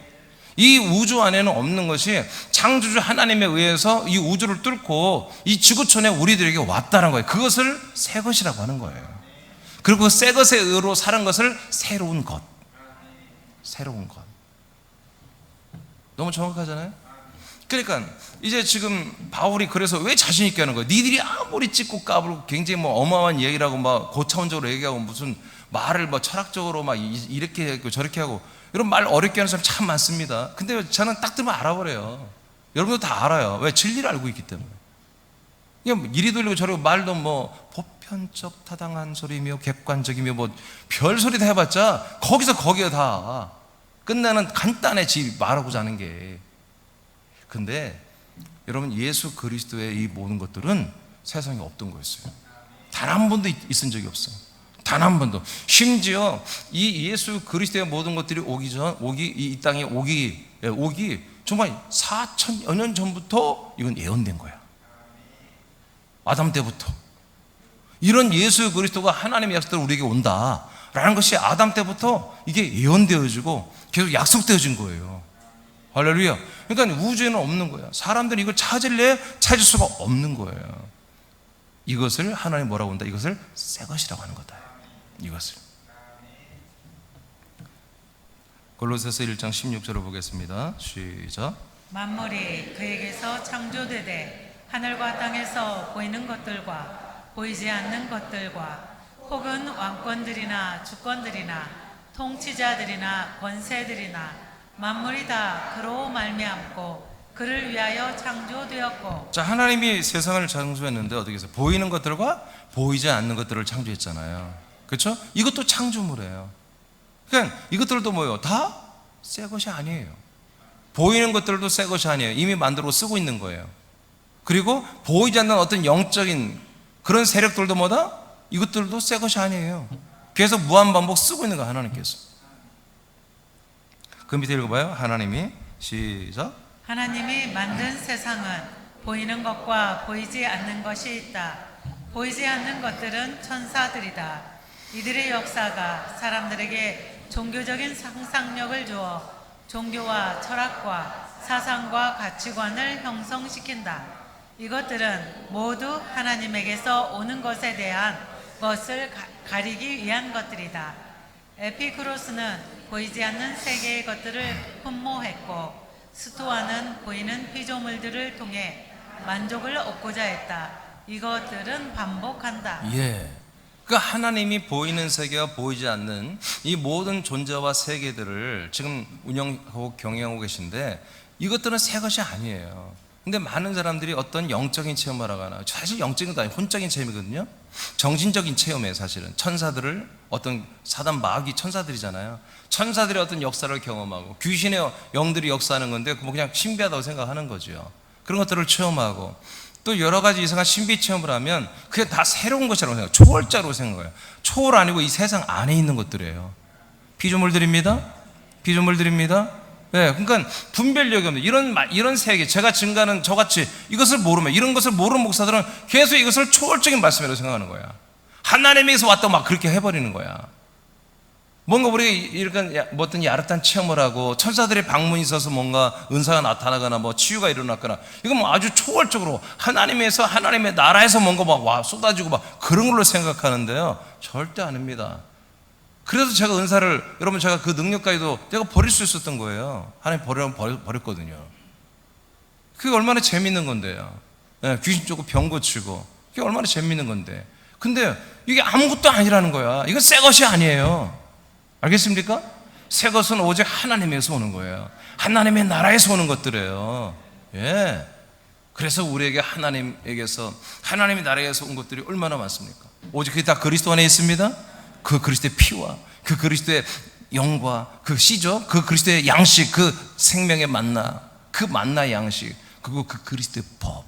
이 우주 안에는 없는 것이 창조주 하나님에 의해서 이 우주를 뚫고 이 지구촌에 우리들에게 왔다는 거예요. 그것을 새 것이라고 하는 거예요. 그리고 새 것에 의로 사는 것을 새로운 것. 새로운 것. 너무 정확하잖아요? 그러니까 이제 지금 바울이 그래서 왜 자신 있게 하는 거예요? 니들이 아무리 찢고 까불고 굉장히 뭐 어마어마한 얘기라고 막 고차원적으로 얘기하고 무슨 말을 뭐 철학적으로 막 이렇게 하고 저렇게 하고 이런 말 어렵게 하는 사람 참 많습니다. 근데 저는 딱 들으면 알아버려요. 여러분도 다 알아요. 왜? 진리를 알고 있기 때문에. 그냥 이리 돌리고 저리고 말도 뭐 보편적 타당한 소리며 객관적이며 뭐 별소리 다 해봤자 거기서 거기에 다 끝나는 간단해지 말하고자 하는 게. 근데 여러분 예수 그리스도의 이 모든 것들은 세상에 없던 거였어요. 단 한 번도 있은 적이 없어요. 단 단 한 번도. 심지어 이 예수 그리스도의 모든 것들이 이 땅에 오기 정말 4천여 년 전부터 이건 예언된 거야. 아담 때부터. 이런 예수 그리스도가 하나님의 약속대로 우리에게 온다라는 것이 아담 때부터 이게 예언되어지고 계속 약속되어진 거예요. 할렐루야. 그러니까 우주에는 없는 거야. 사람들이 이걸 찾을 수가 없는 거예요. 이것을 하나님 뭐라고 한다? 이것을 새 것이라고 하는 거다. 이것을. 골로새서 1장 16절을 보겠습니다. 시작. 만물이 그에게서 창조되되 하늘과 땅에서 보이는 것들과 보이지 않는 것들과 혹은 왕권들이나 주권들이나 통치자들이나 권세들이나 만물이 다 그로 말미암고 그를 위하여 창조되었고. 자, 하나님이 세상을 창조했는데 어떻게 해서 보이는 것들과 보이지 않는 것들을 창조했잖아요. 그렇죠? 이것도 창조물이에요. 그러니까 이것들도 뭐예요? 다 새 것이 아니에요. 보이는 것들도 새 것이 아니에요. 이미 만들고 쓰고 있는 거예요. 그리고 보이지 않는 어떤 영적인 그런 세력들도 뭐다? 이것들도 새 것이 아니에요. 그래서 무한반복 쓰고 있는 거예요. 하나님께서. 그 밑에 읽어봐요. 하나님이. 시작. 하나님이 만든 세상은 보이는 것과 보이지 않는 것이 있다. 보이지 않는 것들은 천사들이다. 이들의 역사가 사람들에게 종교적인 상상력을 주어 종교와 철학과 사상과 가치관을 형성시킨다. 이것들은 모두 하나님에게서 오는 것에 대한 것을 가리기 위한 것들이다. 에피쿠로스는 보이지 않는 세계의 것들을 흠모했고 스토아는 보이는 피조물들을 통해 만족을 얻고자 했다. 이것들은 반복한다. 예. 그러니까 하나님이 보이는 세계와 보이지 않는 이 모든 존재와 세계들을 지금 운영하고 경영하고 계신데 이것들은 새 것이 아니에요. 근데 많은 사람들이 어떤 영적인 체험을 하거나, 사실 영적인 것도 아니고 혼적인 체험이거든요. 정신적인 체험이에요. 사실은 천사들을, 어떤 사단 마귀 천사들이잖아요. 천사들의 어떤 역사를 경험하고 귀신의 영들이 역사하는 건데 뭐 그냥 신비하다고 생각하는 거죠. 그런 것들을 체험하고 또 여러 가지 이상한 신비 체험을 하면 그게 다 새로운 것이라고 생각해요. 초월자로 생각해요. 초월 아니고 이 세상 안에 있는 것들이에요. 피조물들입니다. 피조물들입니다. 네, 그러니까 분별력이 없는 이런 세계, 제가 증가하는 저같이 이것을 모르면, 이런 것을 모르는 목사들은 계속 이것을 초월적인 말씀이라고 생각하는 거야. 하나님에게서 왔다고 막 그렇게 해버리는 거야. 뭔가 우리가 이렇게 어떤 야릇한 체험을 하고 천사들의 방문이 있어서 뭔가 은사가 나타나거나 뭐 치유가 일어났거나 이건 뭐 아주 초월적으로 하나님에서, 하나님의 나라에서 뭔가 막 와 쏟아지고 막 그런 걸로 생각하는데요, 절대 아닙니다. 그래서 제가 은사를, 여러분 제가 그 능력까지도 내가 버릴 수 있었던 거예요. 하나님 버렸거든요. 그게 얼마나 재밌는 건데요. 네, 귀신 쫓고 병 고치고 그게 얼마나 재밌는 건데. 근데 이게 아무것도 아니라는 거야. 이건 새 것이 아니에요. 알겠습니까? 새 것은 오직 하나님에서 오는 거예요. 하나님의 나라에서 오는 것들이에요. 예. 그래서 우리에게 하나님에게서, 하나님의 나라에서 온 것들이 얼마나 많습니까? 오직 그게 다 그리스도 안에 있습니다. 그 그리스도의 피와 그 그리스도의 영과 그 씨죠. 그 그리스도의 양식, 그 생명의 만나, 그 만나의 양식, 그리고 그 그리스도의 법,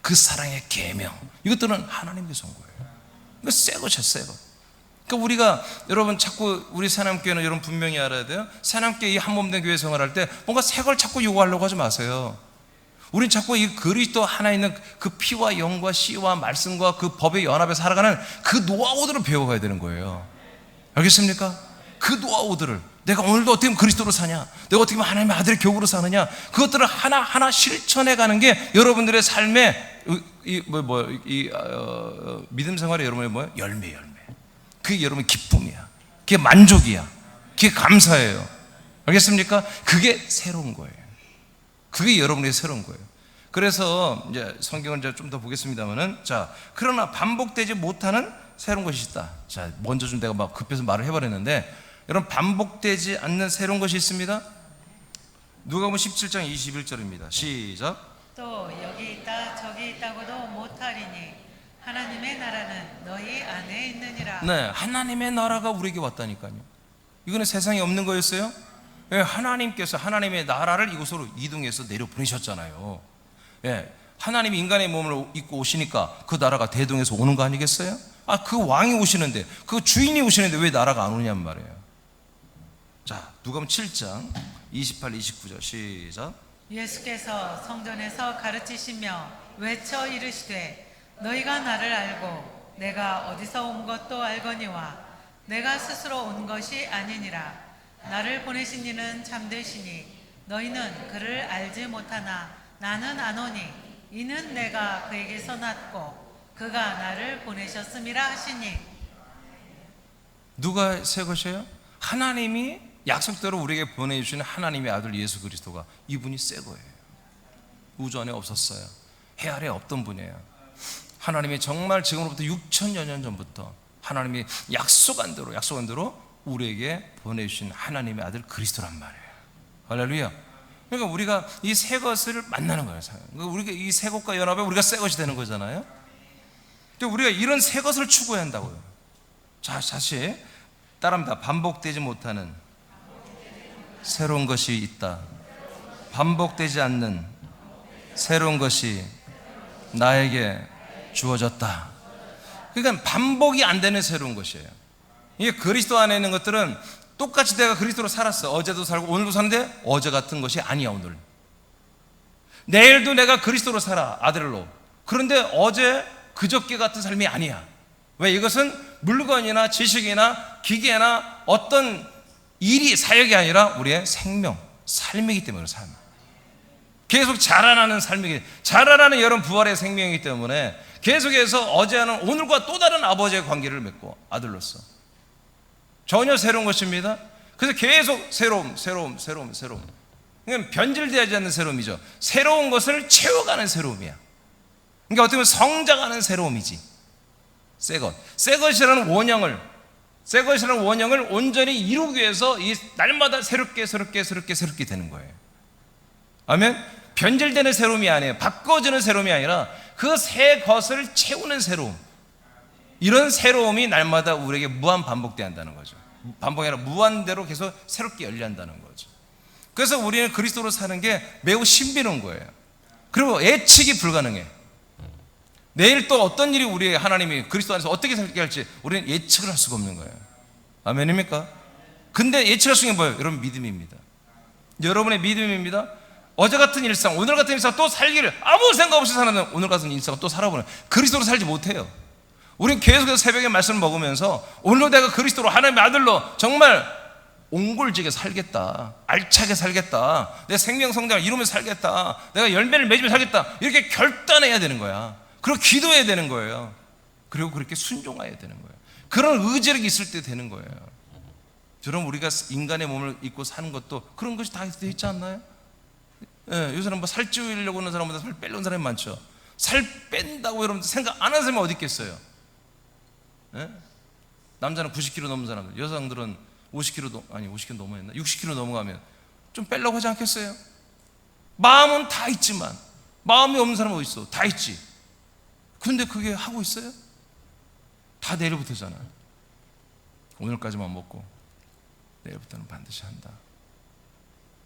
그 사랑의 계명, 이것들은 하나님께서 온 거예요. 이거 새 것이야, 새 것. 그러니까 우리가, 여러분 자꾸 우리 새남교회는 여러분 분명히 알아야 돼요. 새남교회 이 한몸된 교회 생활할 때 뭔가 새 걸 자꾸 요구하려고 하지 마세요. 우린 자꾸 이 그리스도 하나 있는 그 피와 영과 씨와 말씀과 그 법의 연합에 살아가는 그 노하우들을 배워가야 되는 거예요. 알겠습니까? 그 노하우들을, 내가 오늘도 어떻게 하면 그리스도로 사냐, 내가 어떻게 하면 하나님의 아들의 교구로 사느냐, 그것들을 하나하나 실천해 가는 게 여러분들의 삶의 믿음 생활의 여러분의 뭐예요? 열매. 그게 여러분의 기쁨이야. 그게 만족이야. 그게 감사예요. 알겠습니까? 그게 새로운 거예요. 그게 여러분의 새로운 거예요. 그래서 이제 성경을 좀 더 보겠습니다만은, 자, 그러나 반복되지 못하는 새로운 것이 있다. 자, 먼저 좀 내가 막 급해서 말을 해버렸는데, 여러분 반복되지 않는 새로운 것이 있습니다. 누가복음 17장 21절입니다. 시작. 또 여기 있다 저기 있다고도 못하리니 하나님의 나라는 너희 안에 있느니라. 네, 하나님의 나라가 우리에게 왔다니까요. 이거는 세상에 없는 거였어요. 예, 하나님께서 하나님의 나라를 이곳으로 이동해서 내려 보내셨잖아요. 예, 하나님이 인간의 몸을 입고 오시니까 그 나라가 대동해서 오는 거 아니겠어요? 그 왕이 오시는데, 그 주인이 오시는데 왜 나라가 안 오냐는 말이에요. 자, 누가복음 7장 28, 29절 시작. 예수께서 성전에서 가르치시며 외쳐 이르시되 너희가 나를 알고 내가 어디서 온 것도 알거니와 내가 스스로 온 것이 아니니라. 나를 보내신 이는 참되시니 너희는 그를 알지 못하나 나는 아노니 이는 내가 그에게서 났고 그가 나를 보내셨음이라 하시니. 누가 새 것이에요? 하나님이 약속대로 우리에게 보내주신 하나님의 아들 예수 그리스도가, 이분이 새 거예요. 우주 안에 없었어요. 해 아래 없던 분이에요. 하나님이 정말 지금으로부터 6천여 년 전부터 하나님이 약속한 대로 우리에게 보내주신 하나님의 아들 그리스도란 말이에요. 할렐루야. 그러니까 우리가 이 새 것을 만나는 거예요. 그러니까 우리가 이 새 것과 연합해 우리가 새 것이 되는 거잖아요. 근데 우리가 이런 새 것을 추구해야 한다고요. 자, 다시 따라합니다. 반복되지 못하는 새로운 것이 있다. 반복되지 않는 새로운 것이 나에게 주어졌다. 그러니까 반복이 안 되는 새로운 것이에요. 이게 그리스도 안에 있는 것들은 똑같이 내가 그리스도로 살았어. 어제도 살고 오늘도 사는데 어제 같은 것이 아니야. 오늘 내일도 내가 그리스도로 살아, 아들로. 그런데 어제 그저께 같은 삶이 아니야. 왜? 이것은 물건이나 지식이나 기계나 어떤 일이, 사역이 아니라 우리의 생명, 삶이기 때문에. 삶, 계속 자라나는 삶이기, 자라나는 여러분 부활의 생명이기 때문에 계속해서 어제와는 오늘과 또 다른 아버지의 관계를 맺고, 아들로서 전혀 새로운 것입니다. 그래서 계속 새로움. 그러니까 변질되지 않는 새로움이죠. 새로운 것을 채워가는 새로움이야. 그러니까 어떻게 보면 성장하는 새로움이지. 새 것이라는 원형을 온전히 이루기 위해서 이 날마다 새롭게 되는 거예요. 아멘. 변질되는 새로움이 아니에요. 바꿔주는 새로움이 아니라 그 새 것을 채우는 새로움. 이런 새로움이 날마다 우리에게 무한 반복돼야 한다는 거죠. 반복이 아니라 무한대로 계속 새롭게 열려 한다는 거죠. 그래서 우리는 그리스도로 사는 게 매우 신비로운 거예요. 그리고 예측이 불가능해. 내일 또 어떤 일이 우리 하나님이 그리스도 안에서 어떻게 살게 할지 우리는 예측을 할 수가 없는 거예요. 아멘입니까? 근데 예측할 수 있는 게 뭐예요? 여러분, 믿음입니다. 여러분의 믿음입니다. 어제 같은 일상, 오늘 같은 일상 또 살기를 아무 생각 없이 사는 오늘 같은 일상을 또 살아보는, 그리스도로 살지 못해요. 우리는 계속해서 새벽에 말씀을 먹으면서 오늘도 내가 그리스도로 하나님의 아들로 정말 옹골지게 살겠다, 알차게 살겠다, 내 생명 성장을 이루면서 살겠다, 내가 열매를 맺으며 살겠다, 이렇게 결단해야 되는 거야. 그리고 기도해야 되는 거예요. 그리고 그렇게 순종해야 되는 거예요. 그런 의지력이 있을 때 되는 거예요. 여러분, 우리가 인간의 몸을 입고 사는 것도 그런 것이 다 되어 있지 않나요? 요새는 뭐 살 찌우려고 하는 사람보다 살 빼려는 사람이 많죠. 살 뺀다고 여러분 생각 안 하는 사람이 어디 있겠어요? 남자는 90kg 넘는 사람들, 여성들은 50kg 넘어했나? 60kg 넘어가면 좀 빼려고 하지 않겠어요? 마음은 다 있지만 마음이 없는 사람은 어디 있어? 다 있지. 근데 그게 하고 있어요? 다 내일부터잖아요. 오늘까지만 먹고 내일부터는 반드시 한다.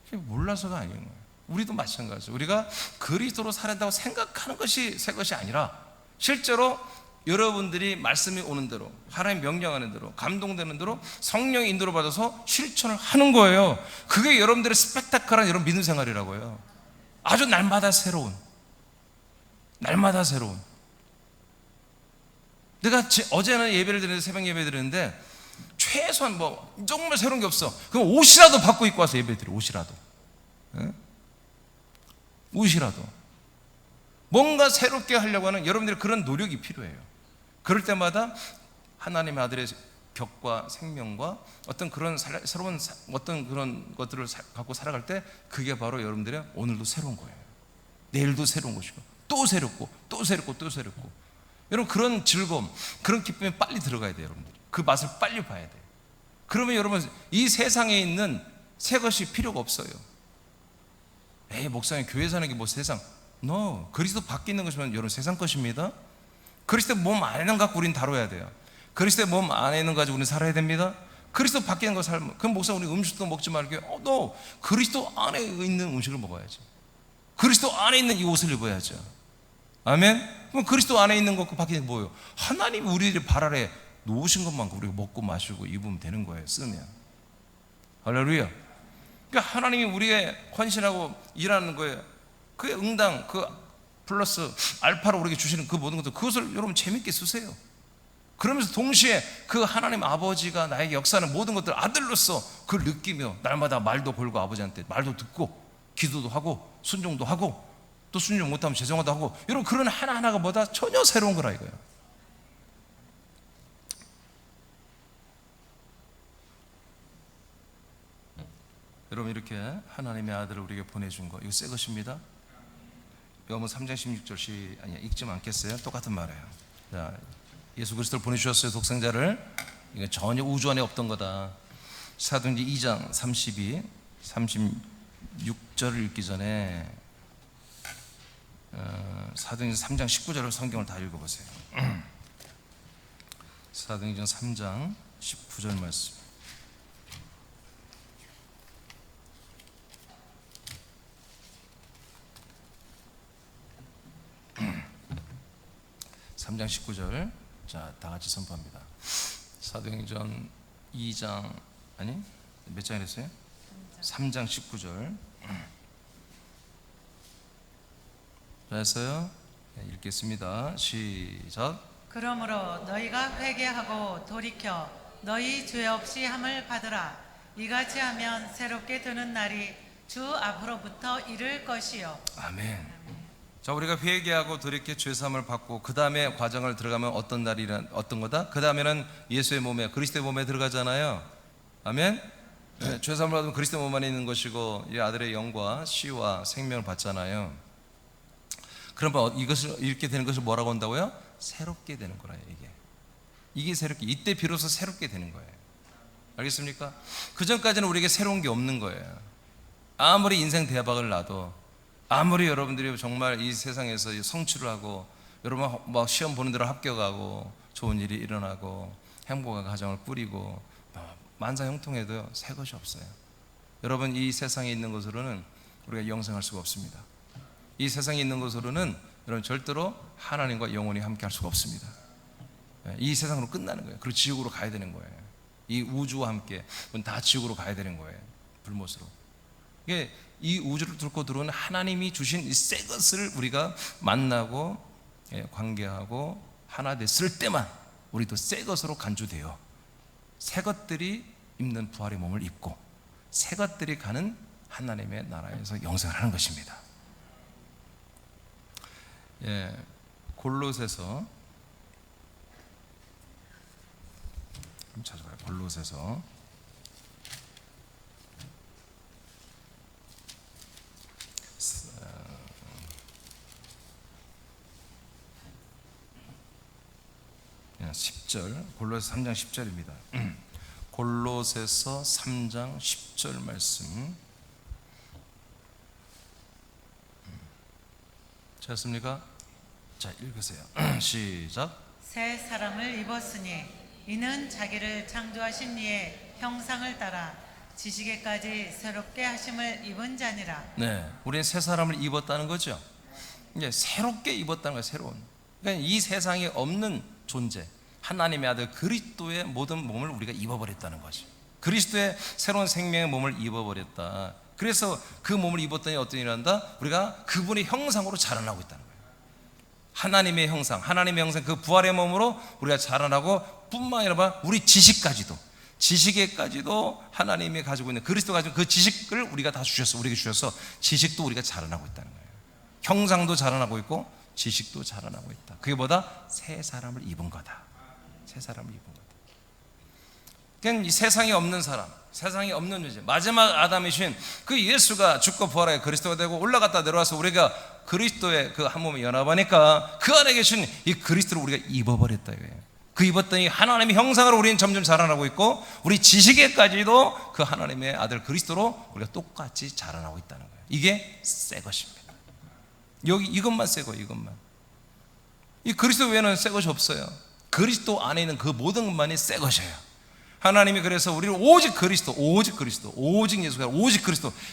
그게 몰라서가 아닌 거예요. 우리도 마찬가지죠. 우리가 그리스도로 살아야 생각하는 것이 새 것이 아니라 실제로 여러분들이 말씀이 오는 대로, 하나님 명령하는 대로, 감동되는 대로 성령의 인도를 받아서 실천을 하는 거예요. 그게 여러분들의 스펙타클한 여러분 믿음 생활이라고요. 아주 날마다 새로운. 내가 어제는 예배를 드리는데, 새벽 예배 드리는데 최소한 뭐 정말 새로운 게 없어. 그럼 옷이라도 바꿔 입고 와서 예배 드려. 옷이라도 뭔가 새롭게 하려고 하는 여러분들의 그런 노력이 필요해요. 그럴 때마다 하나님의 아들의 격과 생명과 어떤 그런 새로운 어떤 그런 것들을 갖고 살아갈 때 그게 바로 여러분들의 오늘도 새로운 거예요. 내일도 새로운 것이고 또 새롭고 여러분, 그런 즐거움, 그런 기쁨이 빨리 들어가야 돼요. 여러분들 그 맛을 빨리 봐야 돼요. 그러면 여러분 이 세상에 있는 새 것이 필요가 없어요. 목사님 교회 사는 게 뭐 세상? No. 그리스도 밖에 있는 것이면 여러분 세상 것입니다. 그리스도 몸 안에는 갖고 우리는 다뤄야 돼요. 그리스도의 몸 안에 있는 가지고 우리는 살아야 됩니다. 그리스도 밖에 있는 거 살면, 그럼 목사 우리 음식도 먹지 말게. No. 그리스도 안에 있는 음식을 먹어야죠. 그리스도 안에 있는 이 옷을 입어야죠. 아멘. 그럼 그리스도 안에 있는 것과 밖에 뭐예요? 하나님이 우리를 발 아래 놓으신 것만 우리가 먹고 마시고 입으면 되는 거예요. 쓰면. 할렐루야. 그러니까 하나님이 우리의 헌신하고 일하는 거예요. 그의 응당, 그 플러스 알파로 우리에게 주시는 그 모든 것들, 그것을 여러분 재밌게 쓰세요. 그러면서 동시에 그 하나님 아버지가 나에게 역사하는 모든 것들 아들로서 그걸 느끼며 날마다 말도 걸고 아버지한테 말도 듣고 기도도 하고 순종도 하고 또 순종 못하면 죄송하다 하고, 여러분 그런 하나하나가 뭐다? 전혀 새로운 거라 이거예요. 여러분 이렇게 하나님의 아들을 우리에게 보내준 거, 이거 새 것입니다. 요한복음 3장 16절 아니 읽지 않겠어요? 똑같은 말이에요. 자, 예수 그리스도를 보내주셨어요. 독생자를. 이거 전혀 우주 안에 없던 거다. 사도행전 2장 32, 36절을 읽기 전에 사도행전 3장 19절을 성경을 다 읽어보세요. 사도행전 3장 19절 말씀. (3장 19절) 자, 다 같이 선포합니다. 사도행전 2장 아니 몇 장을 했어요? 3장 19절. 자, 했어요? 네, 읽겠습니다. 시작. 그러므로 너희가 회개하고 돌이켜 너희 죄 없이 함을 받으라. 이같이 하면 새롭게 드는 날이 주 앞으로부터 이를 것이요. 아멘. 자, 우리가 회개하고 돌이켜 죄사함을 받고 그 다음에 과정을 들어가면 어떤 날이란 어떤 거다? 그 다음에는 예수의 몸에, 그리스도의 몸에 들어가잖아요. 아멘. 네, 죄사함을 받으면 그리스도 몸 안에 있는 것이고 이 아들의 영과 씨와 생명을 받잖아요. 그러면 이것을 읽게 되는 것을 뭐라고 한다고요? 새롭게 되는 거라요. 이게 새롭게, 이때 비로소 새롭게 되는 거예요. 알겠습니까? 그 전까지는 우리에게 새로운 게 없는 거예요. 아무리 인생 대박을 놔도, 아무리 여러분들이 정말 이 세상에서 성취를 하고 여러분 막 시험 보는 대로 합격하고 좋은 일이 일어나고 행복한 가정을 꾸리고 만사형통해도 새 것이 없어요. 여러분 이 세상에 있는 것으로는 우리가 영생할 수가 없습니다. 이 세상에 있는 것으로는 여러분 절대로 하나님과 영원히 함께 할 수가 없습니다. 이 세상으로 끝나는 거예요. 그리고 지옥으로 가야 되는 거예요. 이 우주와 함께 다 지옥으로 가야 되는 거예요. 불못으로. 이게 이 우주를 뚫고 들어오는 하나님이 주신 이 새 것을 우리가 만나고 관계하고 하나 됐을 때만 우리도 새 것으로 간주되어 새 것들이 입는 부활의 몸을 입고 새 것들이 가는 하나님의 나라에서 영생을 하는 것입니다. 골로새서 한번 찾아봐요. 골로새서 10절, 골로새서 3장 10절입니다. 골로새서 3장 10절 말씀 찾았습니까? 자, 읽으세요. 시작. 새 사람을 입었으니 이는 자기를 창조하신 이의 형상을 따라 지식에까지 새롭게 하심을 입은 자니라. 네, 우리는 새 사람을 입었다는 거죠. 이제 새롭게 입었다는 거예요. 새로운. 그러니까 이 세상에 없는 존재, 하나님의 아들 그리스도의 모든 몸을 우리가 입어버렸다는 거죠. 그리스도의 새로운 생명의 몸을 입어버렸다. 그래서 그 몸을 입었더니 어떤 일이 난다? 우리가 그분의 형상으로 자라나고 있다는 거예요. 하나님의 형상, 그 부활의 몸으로 우리가 자라나고 뿐만 아니라 우리 지식에까지도 하나님이 가지고 있는 그리스도 가지고 그 지식을 우리가 다 우리에게 주셔서 지식도 우리가 자라나고 있다는 거예요. 형상도 자라나고 있고 지식도 자라나고 있다. 그게 뭐다? 새 사람을 입은 거다. 새 사람을 입은 거다. 그냥 이 세상에 없는 사람, 세상에 없는 존재, 마지막 아담이신 그 예수가 죽고 부활하여 그리스도가 되고 올라갔다 내려와서 우리가 그리스도의 그 한 몸에 연합하니까 그 안에 계신 이 그리스도를 우리가 입어버렸다 이거예요. 그 입었더니 하나님의 형상으로 우리는 점점 자라나고 있고 우리 지식에까지도 그 하나님의 아들 그리스도로 우리가 똑같이 자라나고 있다는 거예요. 이게 새 것입니다. 여기 이것만 새 거예요. 이것만. 이 그리스도 외에는 새 것이 없어요. 그리스도 안에 있는 그 모든 것만이 새 것이에요. 하나님이 그래서 우리를 오직 그리스도, 오직 예수가 아니라 오직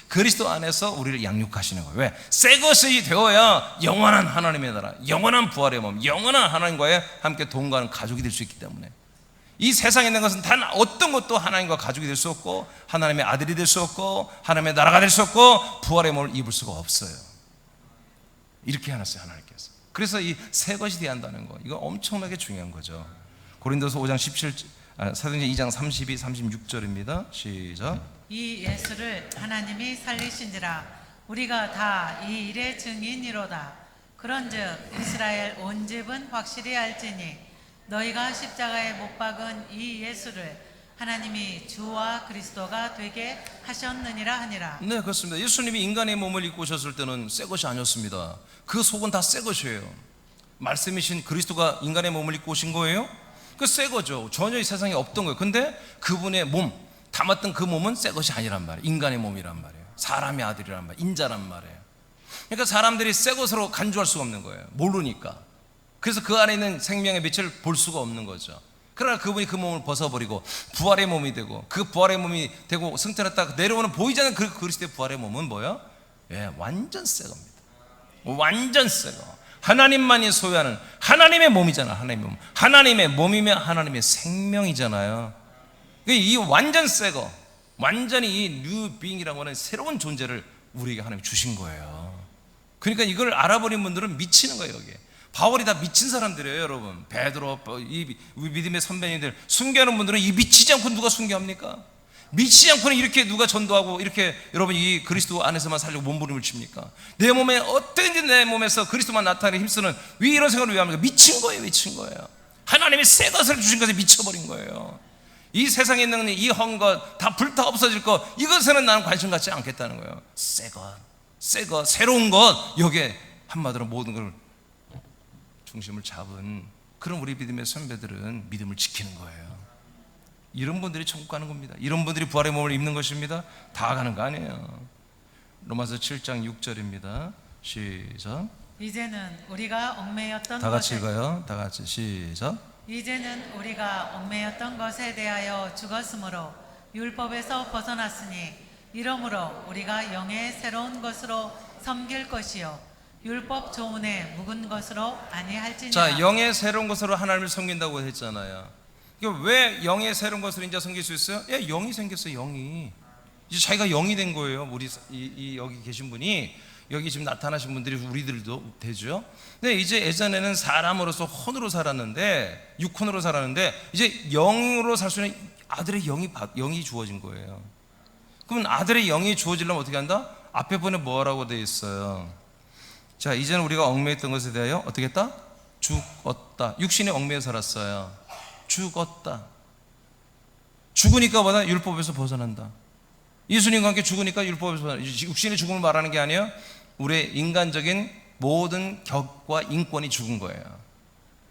그리스도 안에서 우리를 양육하시는 거예요. 왜? 새 것이 되어야 영원한 하나님의 나라, 영원한 부활의 몸, 영원한 하나님과의 함께 동거하는 가족이 될 수 있기 때문에, 이 세상에 있는 것은 단 어떤 것도 하나님과 가족이 될 수 없고, 하나님의 아들이 될 수 없고, 하나님의 나라가 될 수 없고, 부활의 몸을 입을 수가 없어요. 이렇게 해놨어요, 하나님께서. 그래서 이 새 것이 되어야 한다는 거, 이거 엄청나게 중요한 거죠. 고린도서 5장 17, 사도행전 2장 32, 36절입니다. 시작. 이 예수를 하나님이 살리신지라 우리가 다 이 일의 증인이로다. 그런즉 이스라엘 온 집은 확실히 알지니 너희가 십자가에 못 박은 이 예수를 하나님이 주와 그리스도가 되게 하셨느니라 하니라. 네, 그렇습니다. 예수님이 인간의 몸을 입고 오셨을 때는 새 것이 아니었습니다. 그 속은 다 새 것이에요. 말씀이신 그리스도가 인간의 몸을 입고 오신 거예요. 그 새 거죠. 전혀 이 세상에 없던 거예요. 근데 그분의 몸, 담았던 그 몸은 새 것이 아니란 말이에요. 인간의 몸이란 말이에요. 사람의 아들이란 말이에요. 인자란 말이에요. 그러니까 사람들이 새 것으로 간주할 수가 없는 거예요. 모르니까. 그래서 그 안에 있는 생명의 빛을 볼 수가 없는 거죠. 그러나 그분이 그 몸을 벗어버리고 부활의 몸이 되고, 그 부활의 몸이 되고 승천했다 내려오는 보이지 않는 그 그리스도의 부활의 몸은 뭐예요? 예, 완전 새 겁니다. 완전 새 거. 하나님만이 소유하는 하나님의 몸이잖아. 하나님의 몸. 하나님의 몸이면 하나님의 생명이잖아요. 이 완전 새 거, 완전히 이 뉴빙이라고 하는 새로운 존재를 우리에게 하나님 주신 거예요. 그러니까 이걸 알아버린 분들은 미치는 거예요. 여기에 바울이 다 미친 사람들이에요, 여러분. 베드로, 이 믿음의 선배님들, 순교하는 분들은 이 미치지 않고 누가 순교합니까? 미치지 않고는 이렇게 누가 전도하고 이렇게 여러분 이 그리스도 안에서만 살려고 몸부림을 칩니까? 내 몸에 어떻게든지 내 몸에서 그리스도만 나타내기 힘쓰는 왜 이런 생각을 왜 합니까? 미친 거예요, 미친 거예요. 하나님이 새 것을 주신 것에 미쳐버린 거예요. 이 세상에 있는 이 헛 것 다 불타 없어질 것, 이것에는 나는 관심 갖지 않겠다는 거예요. 새 것, 새로운 것, 여기에 한마디로 모든 걸 중심을 잡은 그런 우리 믿음의 선배들은 믿음을 지키는 거예요. 이런 분들이 천국 가는 겁니다. 이런 분들이 부활의 몸을 입는 것입니다. 다 가는 거 아니에요. 로마서 7장 6절입니다. 시작. 이제는 우리가 얽매였던 다 같이 것에 읽어요. 다 같이 시작. 이제는 우리가 얽매였던 것에 대하여 죽었으므로 율법에서 벗어났으니 이러므로 우리가 영의 새로운 것으로 섬길 것이요 율법 조문에 묵은 것으로 아니할지니라. 자, 영의 새로운 것으로 하나님을 섬긴다고 했잖아요. 왜 영의 새로운 것으로 이제 섬길 수 있어요? 예, 영이 생겼어요. 영이 이제 자기가 영이 된 거예요. 우리 여기 계신 분이, 여기 지금 나타나신 분들이 우리들도 되죠. 근데 이제 예전에는 사람으로서 혼으로 살았는데, 육혼으로 살았는데, 이제 영으로 살 수 있는 아들의 영이 주어진 거예요. 그러면 아들의 영이 주어지려면 어떻게 한다? 앞에 보면 뭐라고 되어 있어요? 자, 이제는 우리가 얽매였던 것에 대하여 어떻게 했다? 죽었다. 육신에 얽매여 살았어요. 죽었다. 죽으니까 뭐다? 율법에서 벗어난다. 예수님과 함께 죽으니까 율법에서 벗어난다. 육신의 죽음을 말하는 게 아니에요. 우리의 인간적인 모든 격과 인권이 죽은 거예요.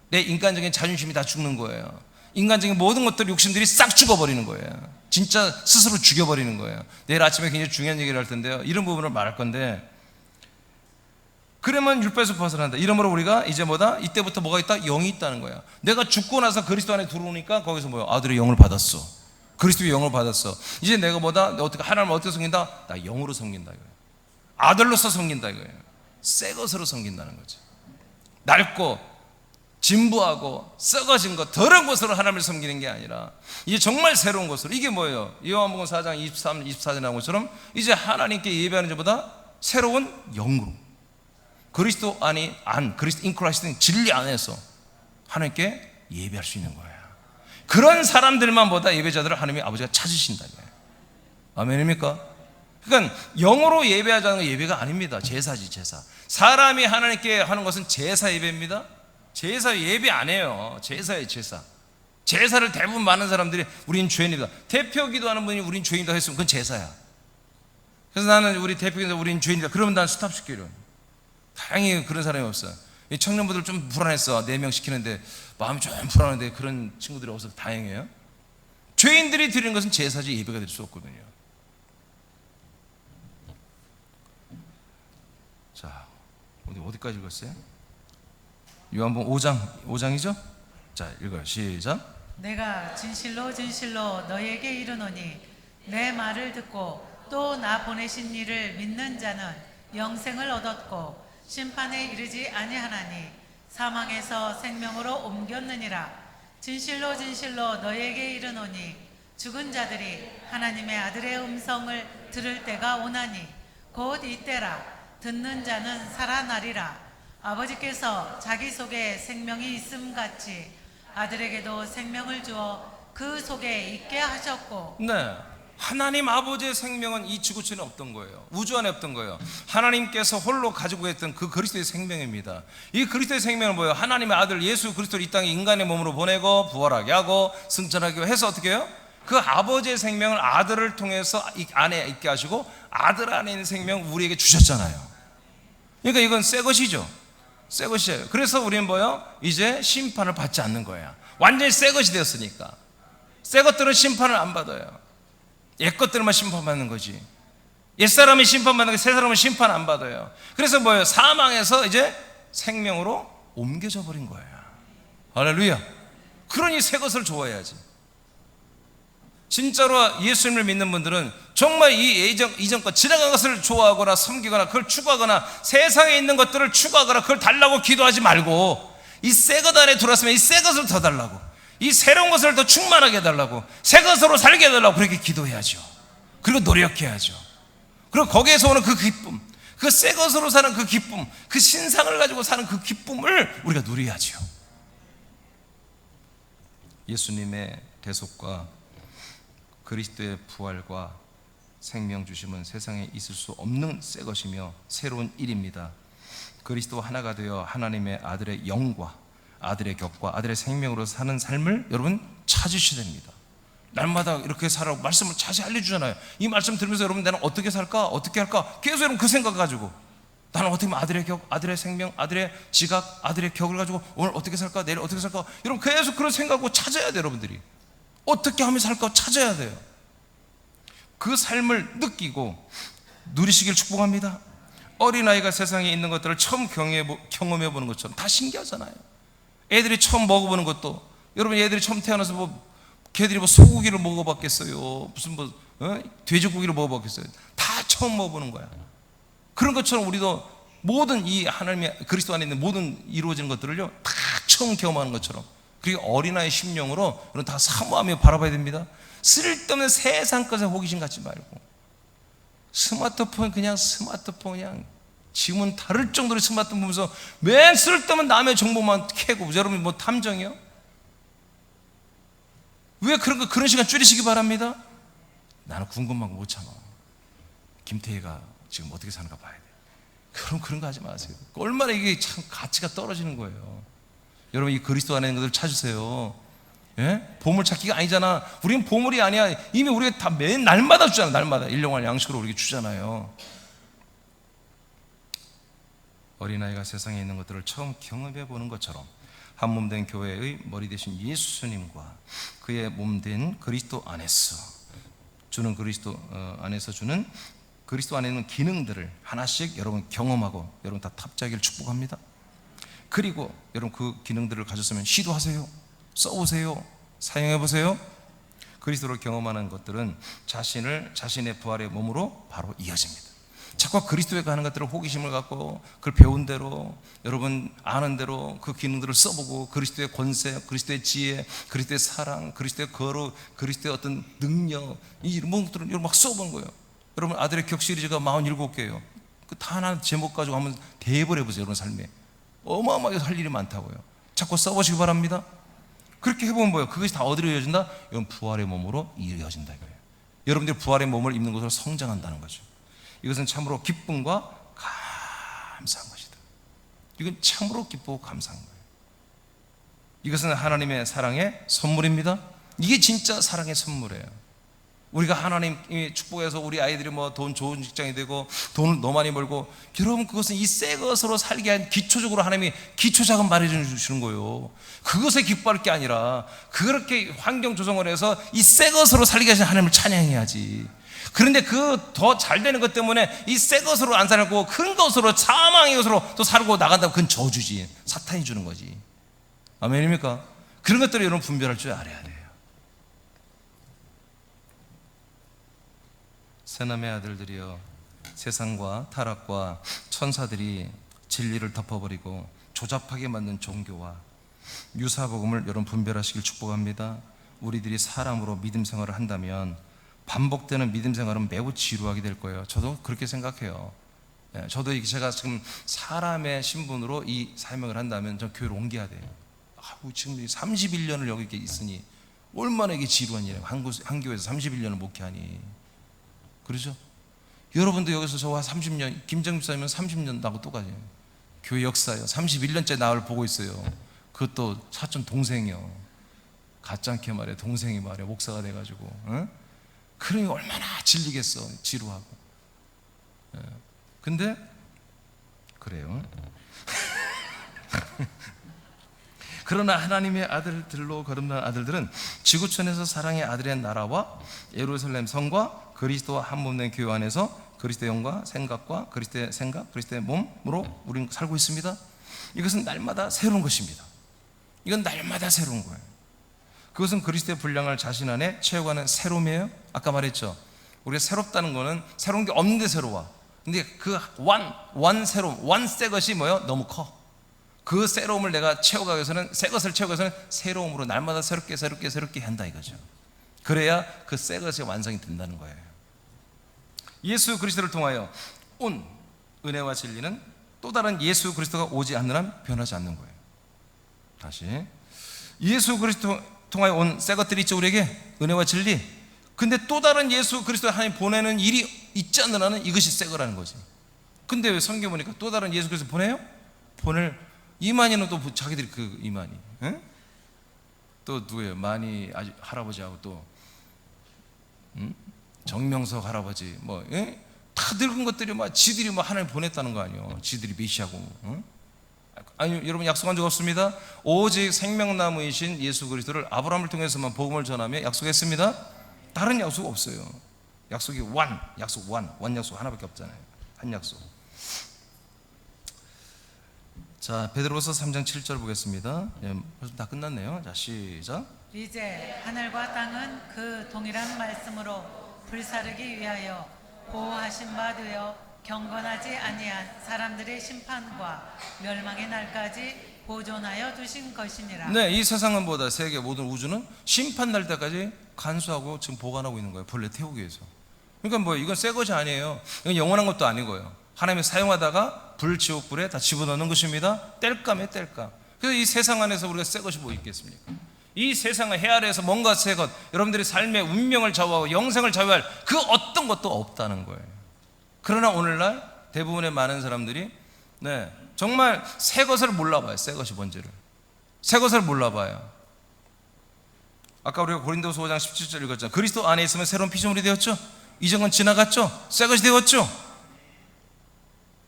내 인간적인 자존심이 다 죽는 거예요. 인간적인 모든 것들, 육신들이 싹 죽어버리는 거예요. 진짜 스스로 죽여버리는 거예요. 내일 아침에 굉장히 중요한 얘기를 할 텐데요, 이런 부분을 말할 건데, 그러면 율법에서 벗어난다. 이러므로 우리가 이제 뭐다? 이때부터 뭐가 있다? 영이 있다는 거야. 내가 죽고 나서 그리스도 안에 들어오니까 거기서 뭐야? 아들의 영을 받았어. 그리스도의 영을 받았어. 이제 내가 뭐다? 어떻게 하나님을 어떻게 섬긴다? 나 영으로 섬긴다 이거예요. 아들로서 섬긴다 이거예요. 새 것으로 섬긴다는 거지. 낡고 진부하고 썩어진 것, 더러운 것으로 하나님을 섬기는 게 아니라 이제 정말 새로운 것으로. 이게 뭐예요? 요한복음 4장 23, 24절에 나온 것처럼 이제 하나님께 예배하는 자보다 새로운 영으로, 그리스도 그리스도 인크라이스트 진리 안에서 하나님께 예배할 수 있는 거예요. 그런 사람들만 보다 예배자들을 하나님의 아버지가 찾으신다. 아멘입니까? 그러니까 영으로 예배하자는 건 예배가 아닙니다. 제사지, 제사. 사람이 하나님께 하는 것은 제사 예배입니다. 제사 예배 안 해요. 제사예요, 제사. 제사를 대부분 많은 사람들이 우린 죄인이다. 대표 기도하는 분이 우린 죄인이다 했으면 그건 제사야. 그래서 나는 우리 대표 기도 우린 죄인이다. 그러면 난 스탑시키려. 다행히 그런 사람이 없어요. 이 청년분들 좀 불안했어. 4명 시키는데 마음이 좀 불안한데 그런 친구들이 없어서 다행이에요. 죄인들이 드리는 것은 제사지 예배가 될 수 없거든요. 자, 어디까지 읽었어요? 요한복음 5장이죠? 자, 읽어요. 시작. 내가 진실로 진실로 너에게 이르노니 내 말을 듣고 또 나 보내신 이를 믿는 자는 영생을 얻었고 심판에 이르지 아니하나니 사망에서 생명으로 옮겼느니라. 진실로 진실로 너에게 이르노니 죽은 자들이 하나님의 아들의 음성을 들을 때가 오나니 곧 이때라. 듣는 자는 살아나리라. 아버지께서 자기 속에 생명이 있음 같이 아들에게도 생명을 주어 그 속에 있게 하셨고. 네, 하나님 아버지의 생명은 이 지구촌에 없던 거예요. 우주 안에 없던 거예요. 하나님께서 홀로 가지고 계셨던 그 그리스도의 생명입니다. 이 그리스도의 생명은 뭐예요? 하나님의 아들 예수 그리스도를 이 땅에 인간의 몸으로 보내고 부활하게 하고 승천하게 해서 어떻게 해요? 그 아버지의 생명을 아들을 통해서 이 안에 있게 하시고 아들 안에 있는 생명 우리에게 주셨잖아요. 그러니까 이건 새 것이죠. 새 것이에요. 그래서 우리는 뭐예요? 이제 심판을 받지 않는 거야. 완전히 새 것이 되었으니까. 새 것들은 심판을 안 받아요. 옛 것들만 심판받는 거지. 옛 사람이 심판받는 게 새 사람은 심판 안 받아요. 그래서 뭐예요? 사망에서 이제 생명으로 옮겨져 버린 거예요. 할렐루야. 그러니 새 것을 좋아해야지. 진짜로 예수님을 믿는 분들은 정말 이 이전 것 지나간 것을 좋아하거나 섬기거나 그걸 추구하거나 세상에 있는 것들을 추구하거나 그걸 달라고 기도하지 말고 이 새 것 안에 들어왔으면 이 새 것을 더 달라고, 이 새로운 것을 더 충만하게 해달라고, 새 것으로 살게 해달라고 그렇게 기도해야죠. 그리고 노력해야죠. 그리고 거기에서 오는 그 기쁨, 그 새 것으로 사는 그 기쁨, 그 신상을 가지고 사는 그 기쁨을 우리가 누려야죠. 예수님의 대속과 그리스도의 부활과 생명 주심은 세상에 있을 수 없는 새 것이며 새로운 일입니다. 그리스도 하나가 되어 하나님의 아들의 영과 아들의 격과 아들의 생명으로 사는 삶을 여러분 찾으셔야 됩니다. 날마다 이렇게 살라고 말씀을 자세히 알려주잖아요. 이 말씀 들으면서 여러분 나는 어떻게 살까? 어떻게 할까? 계속 여러분 그 생각 가지고 나는 어떻게 하면 아들의 격, 아들의 생명, 아들의 지각, 아들의 격을 가지고 오늘 어떻게 살까? 내일 어떻게 살까? 여러분 계속 그런 생각하고 찾아야 돼요. 여러분들이 어떻게 하면 살까? 찾아야 돼요. 그 삶을 느끼고 누리시길 축복합니다. 어린아이가 세상에 있는 것들을 처음 경험해 보는 것처럼 다 신기하잖아요. 애들이 처음 먹어보는 것도, 여러분 애들이 처음 태어나서 걔들이 소고기를 먹어봤겠어요? 무슨 돼지고기를 먹어봤겠어요? 다 처음 먹어보는 거야. 그런 것처럼 우리도 모든 이 하나님의 그리스도 안에 있는 모든 이루어지는 것들을요 다 처음 경험하는 것처럼, 그리고 어린아이 심령으로 여러분 다 사모하며 바라봐야 됩니다. 쓸데없는 세상 것에 호기심 갖지 말고, 스마트폰 그냥 지문 다를 정도로 스마트폰 보면서 맨 쓸데없는 남의 정보만 캐고, 여러분 뭐 탐정이요? 왜 그런 시간 줄이시기 바랍니다. 나는 궁금한 거 못 참아. 김태희가 지금 어떻게 사는가 봐야 돼. 그런 거 하지 마세요. 얼마나 이게 참 가치가 떨어지는 거예요. 여러분 이 그리스도 안에 있는 것을 찾으세요. 예? 보물 찾기가 아니잖아. 우리는 보물이 아니야. 이미 우리가 다 매 날마다 주잖아. 날마다 일용할 양식으로 우리에게 주잖아요. 어린아이가 세상에 있는 것들을 처음 경험해 보는 것처럼 한 몸 된 교회의 머리 되신 예수님과 그의 몸 된 그리스도 안에서 주는 그리스도 안에서 주는 그리스도 안에 있는 기능들을 하나씩 여러분 경험하고 여러분 다 탑재하기를 축복합니다. 그리고 여러분 그 기능들을 가졌으면 시도하세요. 써보세요. 사용해보세요. 그리스도를 경험하는 것들은 자신의 부활의 몸으로 바로 이어집니다. 자꾸 그리스도에 가는 것들을 호기심을 갖고 그걸 배운 대로, 여러분 아는 대로 그 기능들을 써보고 그리스도의 권세, 그리스도의 지혜, 그리스도의 사랑, 그리스도의 거룩, 그리스도의 어떤 능력, 이런 것들을 여러분 막 써본 거예요. 여러분 아들의 격 시리즈가 47개예요. 그 다 하나 제목 가지고 한번 대입을 해보세요. 여러분 삶에 어마어마하게 할 일이 많다고요. 자꾸 써보시기 바랍니다. 그렇게 해보면 뭐예요? 그것이 다 어디로 이어진다? 이건 부활의 몸으로 이어진다 이거예요. 여러분들이 부활의 몸을 입는 것으로 성장한다는 거죠. 이것은 참으로 기쁨과 감사한 것이다. 이건 참으로 기쁘고 감사한 거예요. 이것은 하나님의 사랑의 선물입니다. 이게 진짜 사랑의 선물이에요. 우리가 하나님이 축복해서 우리 아이들이 돈 좋은 직장이 되고 돈을 너무 많이 벌고, 여러분 그것은 이 새 것으로 살게 한 기초적으로 하나님이 기초자금 마련해 주시는 거예요. 그것에 기뻐할 게 아니라 그렇게 환경 조성을 해서 이 새 것으로 살게 하신 하나님을 찬양해야지. 그런데 그 더 잘 되는 것 때문에 이 새 것으로 안 살고 큰 것으로, 사망의 것으로 또 살고 나간다면 그건 저주지. 사탄이 주는 거지. 아멘입니까? 그런 것들을 여러분 분별할 줄 알아야 돼요. 새남의 아들들이여, 세상과 타락과 천사들이 진리를 덮어버리고 조잡하게 만든 종교와 유사복음을 여러분 분별하시길 축복합니다. 우리들이 사람으로 믿음 생활을 한다면 반복되는 믿음 생활은 매우 지루하게 될 거예요. 저도 그렇게 생각해요. 저도 제가 지금 사람의 신분으로 이 사명을 한다면 전 교회를 옮겨야 돼요. 지금 31년을 여기 이렇게 있으니 얼마나 이게 지루한 일이에요. 한 교회에서 31년을 목회하니. 그러죠? 여러분도 여기서 저와 30년, 김정일 목사님은 30년 나하고 똑같아요. 교회 역사예요. 31년째 나를 보고 있어요. 그것도 사촌 동생이요. 가짜않게 말해, 동생이 말해, 목사가 돼가지고. 응? 그러니 얼마나 질리겠어, 지루하고. 근데 그래요. 그러나 하나님의 아들들로 거듭난 아들들은 지구촌에서 사랑의 아들의 나라와 예루살렘 성과 그리스도와 한 몸 된 교회 안에서 그리스도의 영과 생각과 그리스도의 생각, 그리스도의 몸으로 우리는 살고 있습니다. 이것은 날마다 새로운 것입니다. 이건 날마다 새로운 거예요. 그것은 그리스도의 분량을 자신 안에 채워가는 새로움이에요. 아까 말했죠. 우리가 새롭다는 거는 새로운 게 없는데 새로워. 근데 그 원 새 것이 뭐예요? 너무 커. 그 새로움을 내가 채워가기 위해서는, 새 것을 채워가기 위해서는 새로움으로 날마다 새롭게 한다 이거죠. 그래야 그 새 것이 완성이 된다는 거예요. 예수 그리스도를 통하여 온 은혜와 진리는 또 다른 예수 그리스도가 오지 않는 한 변하지 않는 거예요. 다시, 예수 그리스도 통하여 온 새 것들이 있죠, 우리에게. 은혜와 진리. 근데 또 다른 예수 그리스도 하나님 보내는 일이 있지 않는 한은 이것이 새 거라는 거지. 근데 왜 성경 보니까 또 다른 예수 그리스도 보내요? 보낼 이만희는 또 자기들이 그 이만희, 응? 또 누구예요? 만희 할아버지하고 또 정명석 할아버지 다 늙은 것들이 지들이 하나님 보냈다는 거 아니에요. 지들이 메시아고. 응? 아니, 여러분 약속한 적 없습니다. 오직 생명나무이신 예수 그리스도를 아브라함을 통해서만 복음을 전하며 약속했습니다. 다른 약속 없어요. 약속이 원 약속 하나밖에 없잖아요. 한 약속. 자, 베드로서 3장 7절 보겠습니다. 벌써 다 끝났네요. 자, 시작. 이제 하늘과 땅은 그 동일한 말씀으로 불사르기 위하여 보호하신 바 되어 경건하지 아니한 사람들의 심판과 멸망의 날까지 보존하여 두신 것이니라. 네, 이 세상은 보다 세계 모든 우주는 심판 날 때까지 간수하고 지금 보관하고 있는 거예요. 벌레 태우기 위해서. 그러니까 이건 새 것이 아니에요. 이건 영원한 것도 아니고요. 하나님이 사용하다가 불지옥불에 다 집어넣는 것입니다. 뗄감에 뗄감. 그래서 이 세상 안에서 우리가 새 것이 뭐 있겠습니까? 이 세상의 해 아래에서 뭔가 새 것, 여러분들이 삶의 운명을 좌우하고 영생을 좌우할 그 어떤 것도 없다는 거예요. 그러나 오늘날 대부분의 많은 사람들이 정말 새 것을 몰라봐요. 새 것이 뭔지를. 새 것을 몰라봐요. 아까 우리가 고린도서 5장 17절 읽었잖아요. 그리스도 안에 있으면 새로운 피조물이 되었죠. 이전 건 지나갔죠. 새 것이 되었죠.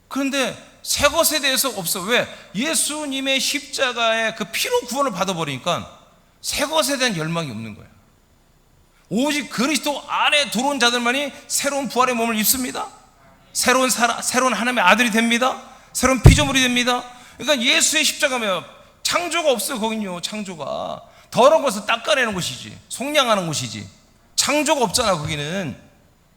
그런데 새 것에 대해서 없어. 왜? 예수님의 십자가의 그 피로 구원을 받아버리니까 새 것에 대한 열망이 없는 거예요. 오직 그리스도 안에 들어온 자들만이 새로운 부활의 몸을 입습니다. 새로운 하나님의 아들이 됩니다. 새로운 피조물이 됩니다. 그러니까 예수의 십자가면 창조가 없어요. 거긴요. 창조가 더러운 것을 닦아내는 곳이지, 속량하는 곳이지. 창조가 없잖아 거기는.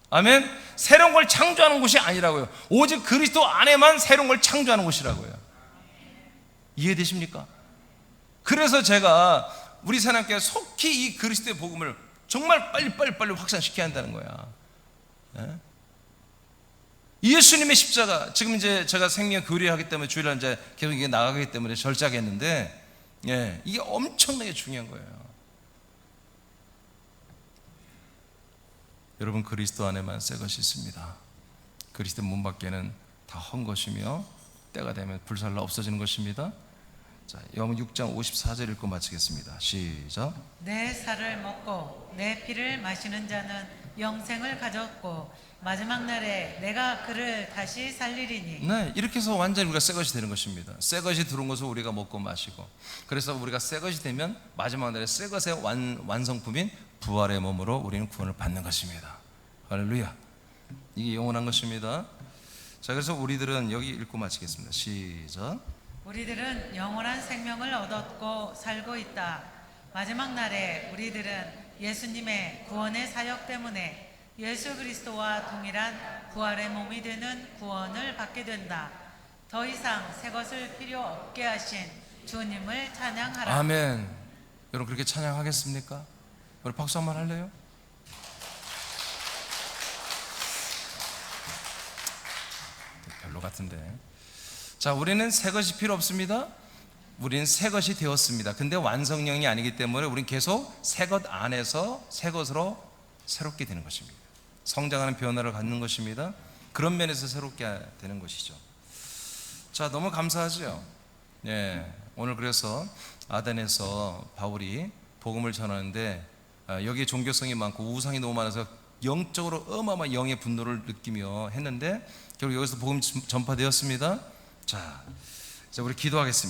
아멘. 새로운 걸 창조하는 곳이 아니라고요. 오직 그리스도 안에만 새로운 걸 창조하는 곳이라고요. 이해되십니까? 그래서 제가 우리 사람께 속히 이 그리스도의 복음을 정말 빨리 확산시켜야 한다는 거야. 예수님의 십자가, 지금 이제 제가 생명 교리하기 때문에 주일날 이제 계속 이게 나가기 때문에 절제하게 했는데, 이게 엄청나게 중요한 거예요. 여러분, 그리스도 안에만 새 것이 있습니다. 그리스도 문 밖에는 다 헛 것이며 때가 되면 불살라 없어지는 것입니다. 자, 요한 6장 54절 읽고 마치겠습니다. 시작. 내 살을 먹고 내 피를 마시는 자는 영생을 가졌고 마지막 날에 내가 그를 다시 살리리니. 네, 이렇게 해서 완전히 우리가 새 것이 되는 것입니다. 새 것이 들어온 것을 우리가 먹고 마시고, 그래서 우리가 새 것이 되면 마지막 날에 새 것의 완성품인 부활의 몸으로 우리는 구원을 받는 것입니다. 할렐루야. 이게 영원한 것입니다. 자, 그래서 우리들은 여기 읽고 마치겠습니다. 시작. 우리들은 영원한 생명을 얻었고 살고 있다. 마지막 날에 우리들은 예수님의 구원의 사역 때문에 예수 그리스도와 동일한 부활의 몸이 되는 구원을 받게 된다. 더 이상 새 것을 필요 없게 하신 주님을 찬양하라. 아멘. 여러분 그렇게 찬양하겠습니까? 우리 박수 한번 할래요? 별로 같은데. 자, 우리는 새 것이 필요 없습니다. 우리는 새 것이 되었습니다. 근데 완성형이 아니기 때문에 우리는 계속 새 것 안에서 새 것으로 새롭게 되는 것입니다. 성장하는 변화를 갖는 것입니다. 그런 면에서 새롭게 되는 것이죠. 자, 너무 감사하죠. 예, 오늘 그래서 아덴에서 바울이 복음을 전하는데 여기에 종교성이 많고 우상이 너무 많아서 영적으로 어마어마한 영의 분노를 느끼며 했는데 결국 여기서 복음이 전파되었습니다. 자, 이제 우리 기도하겠습니다.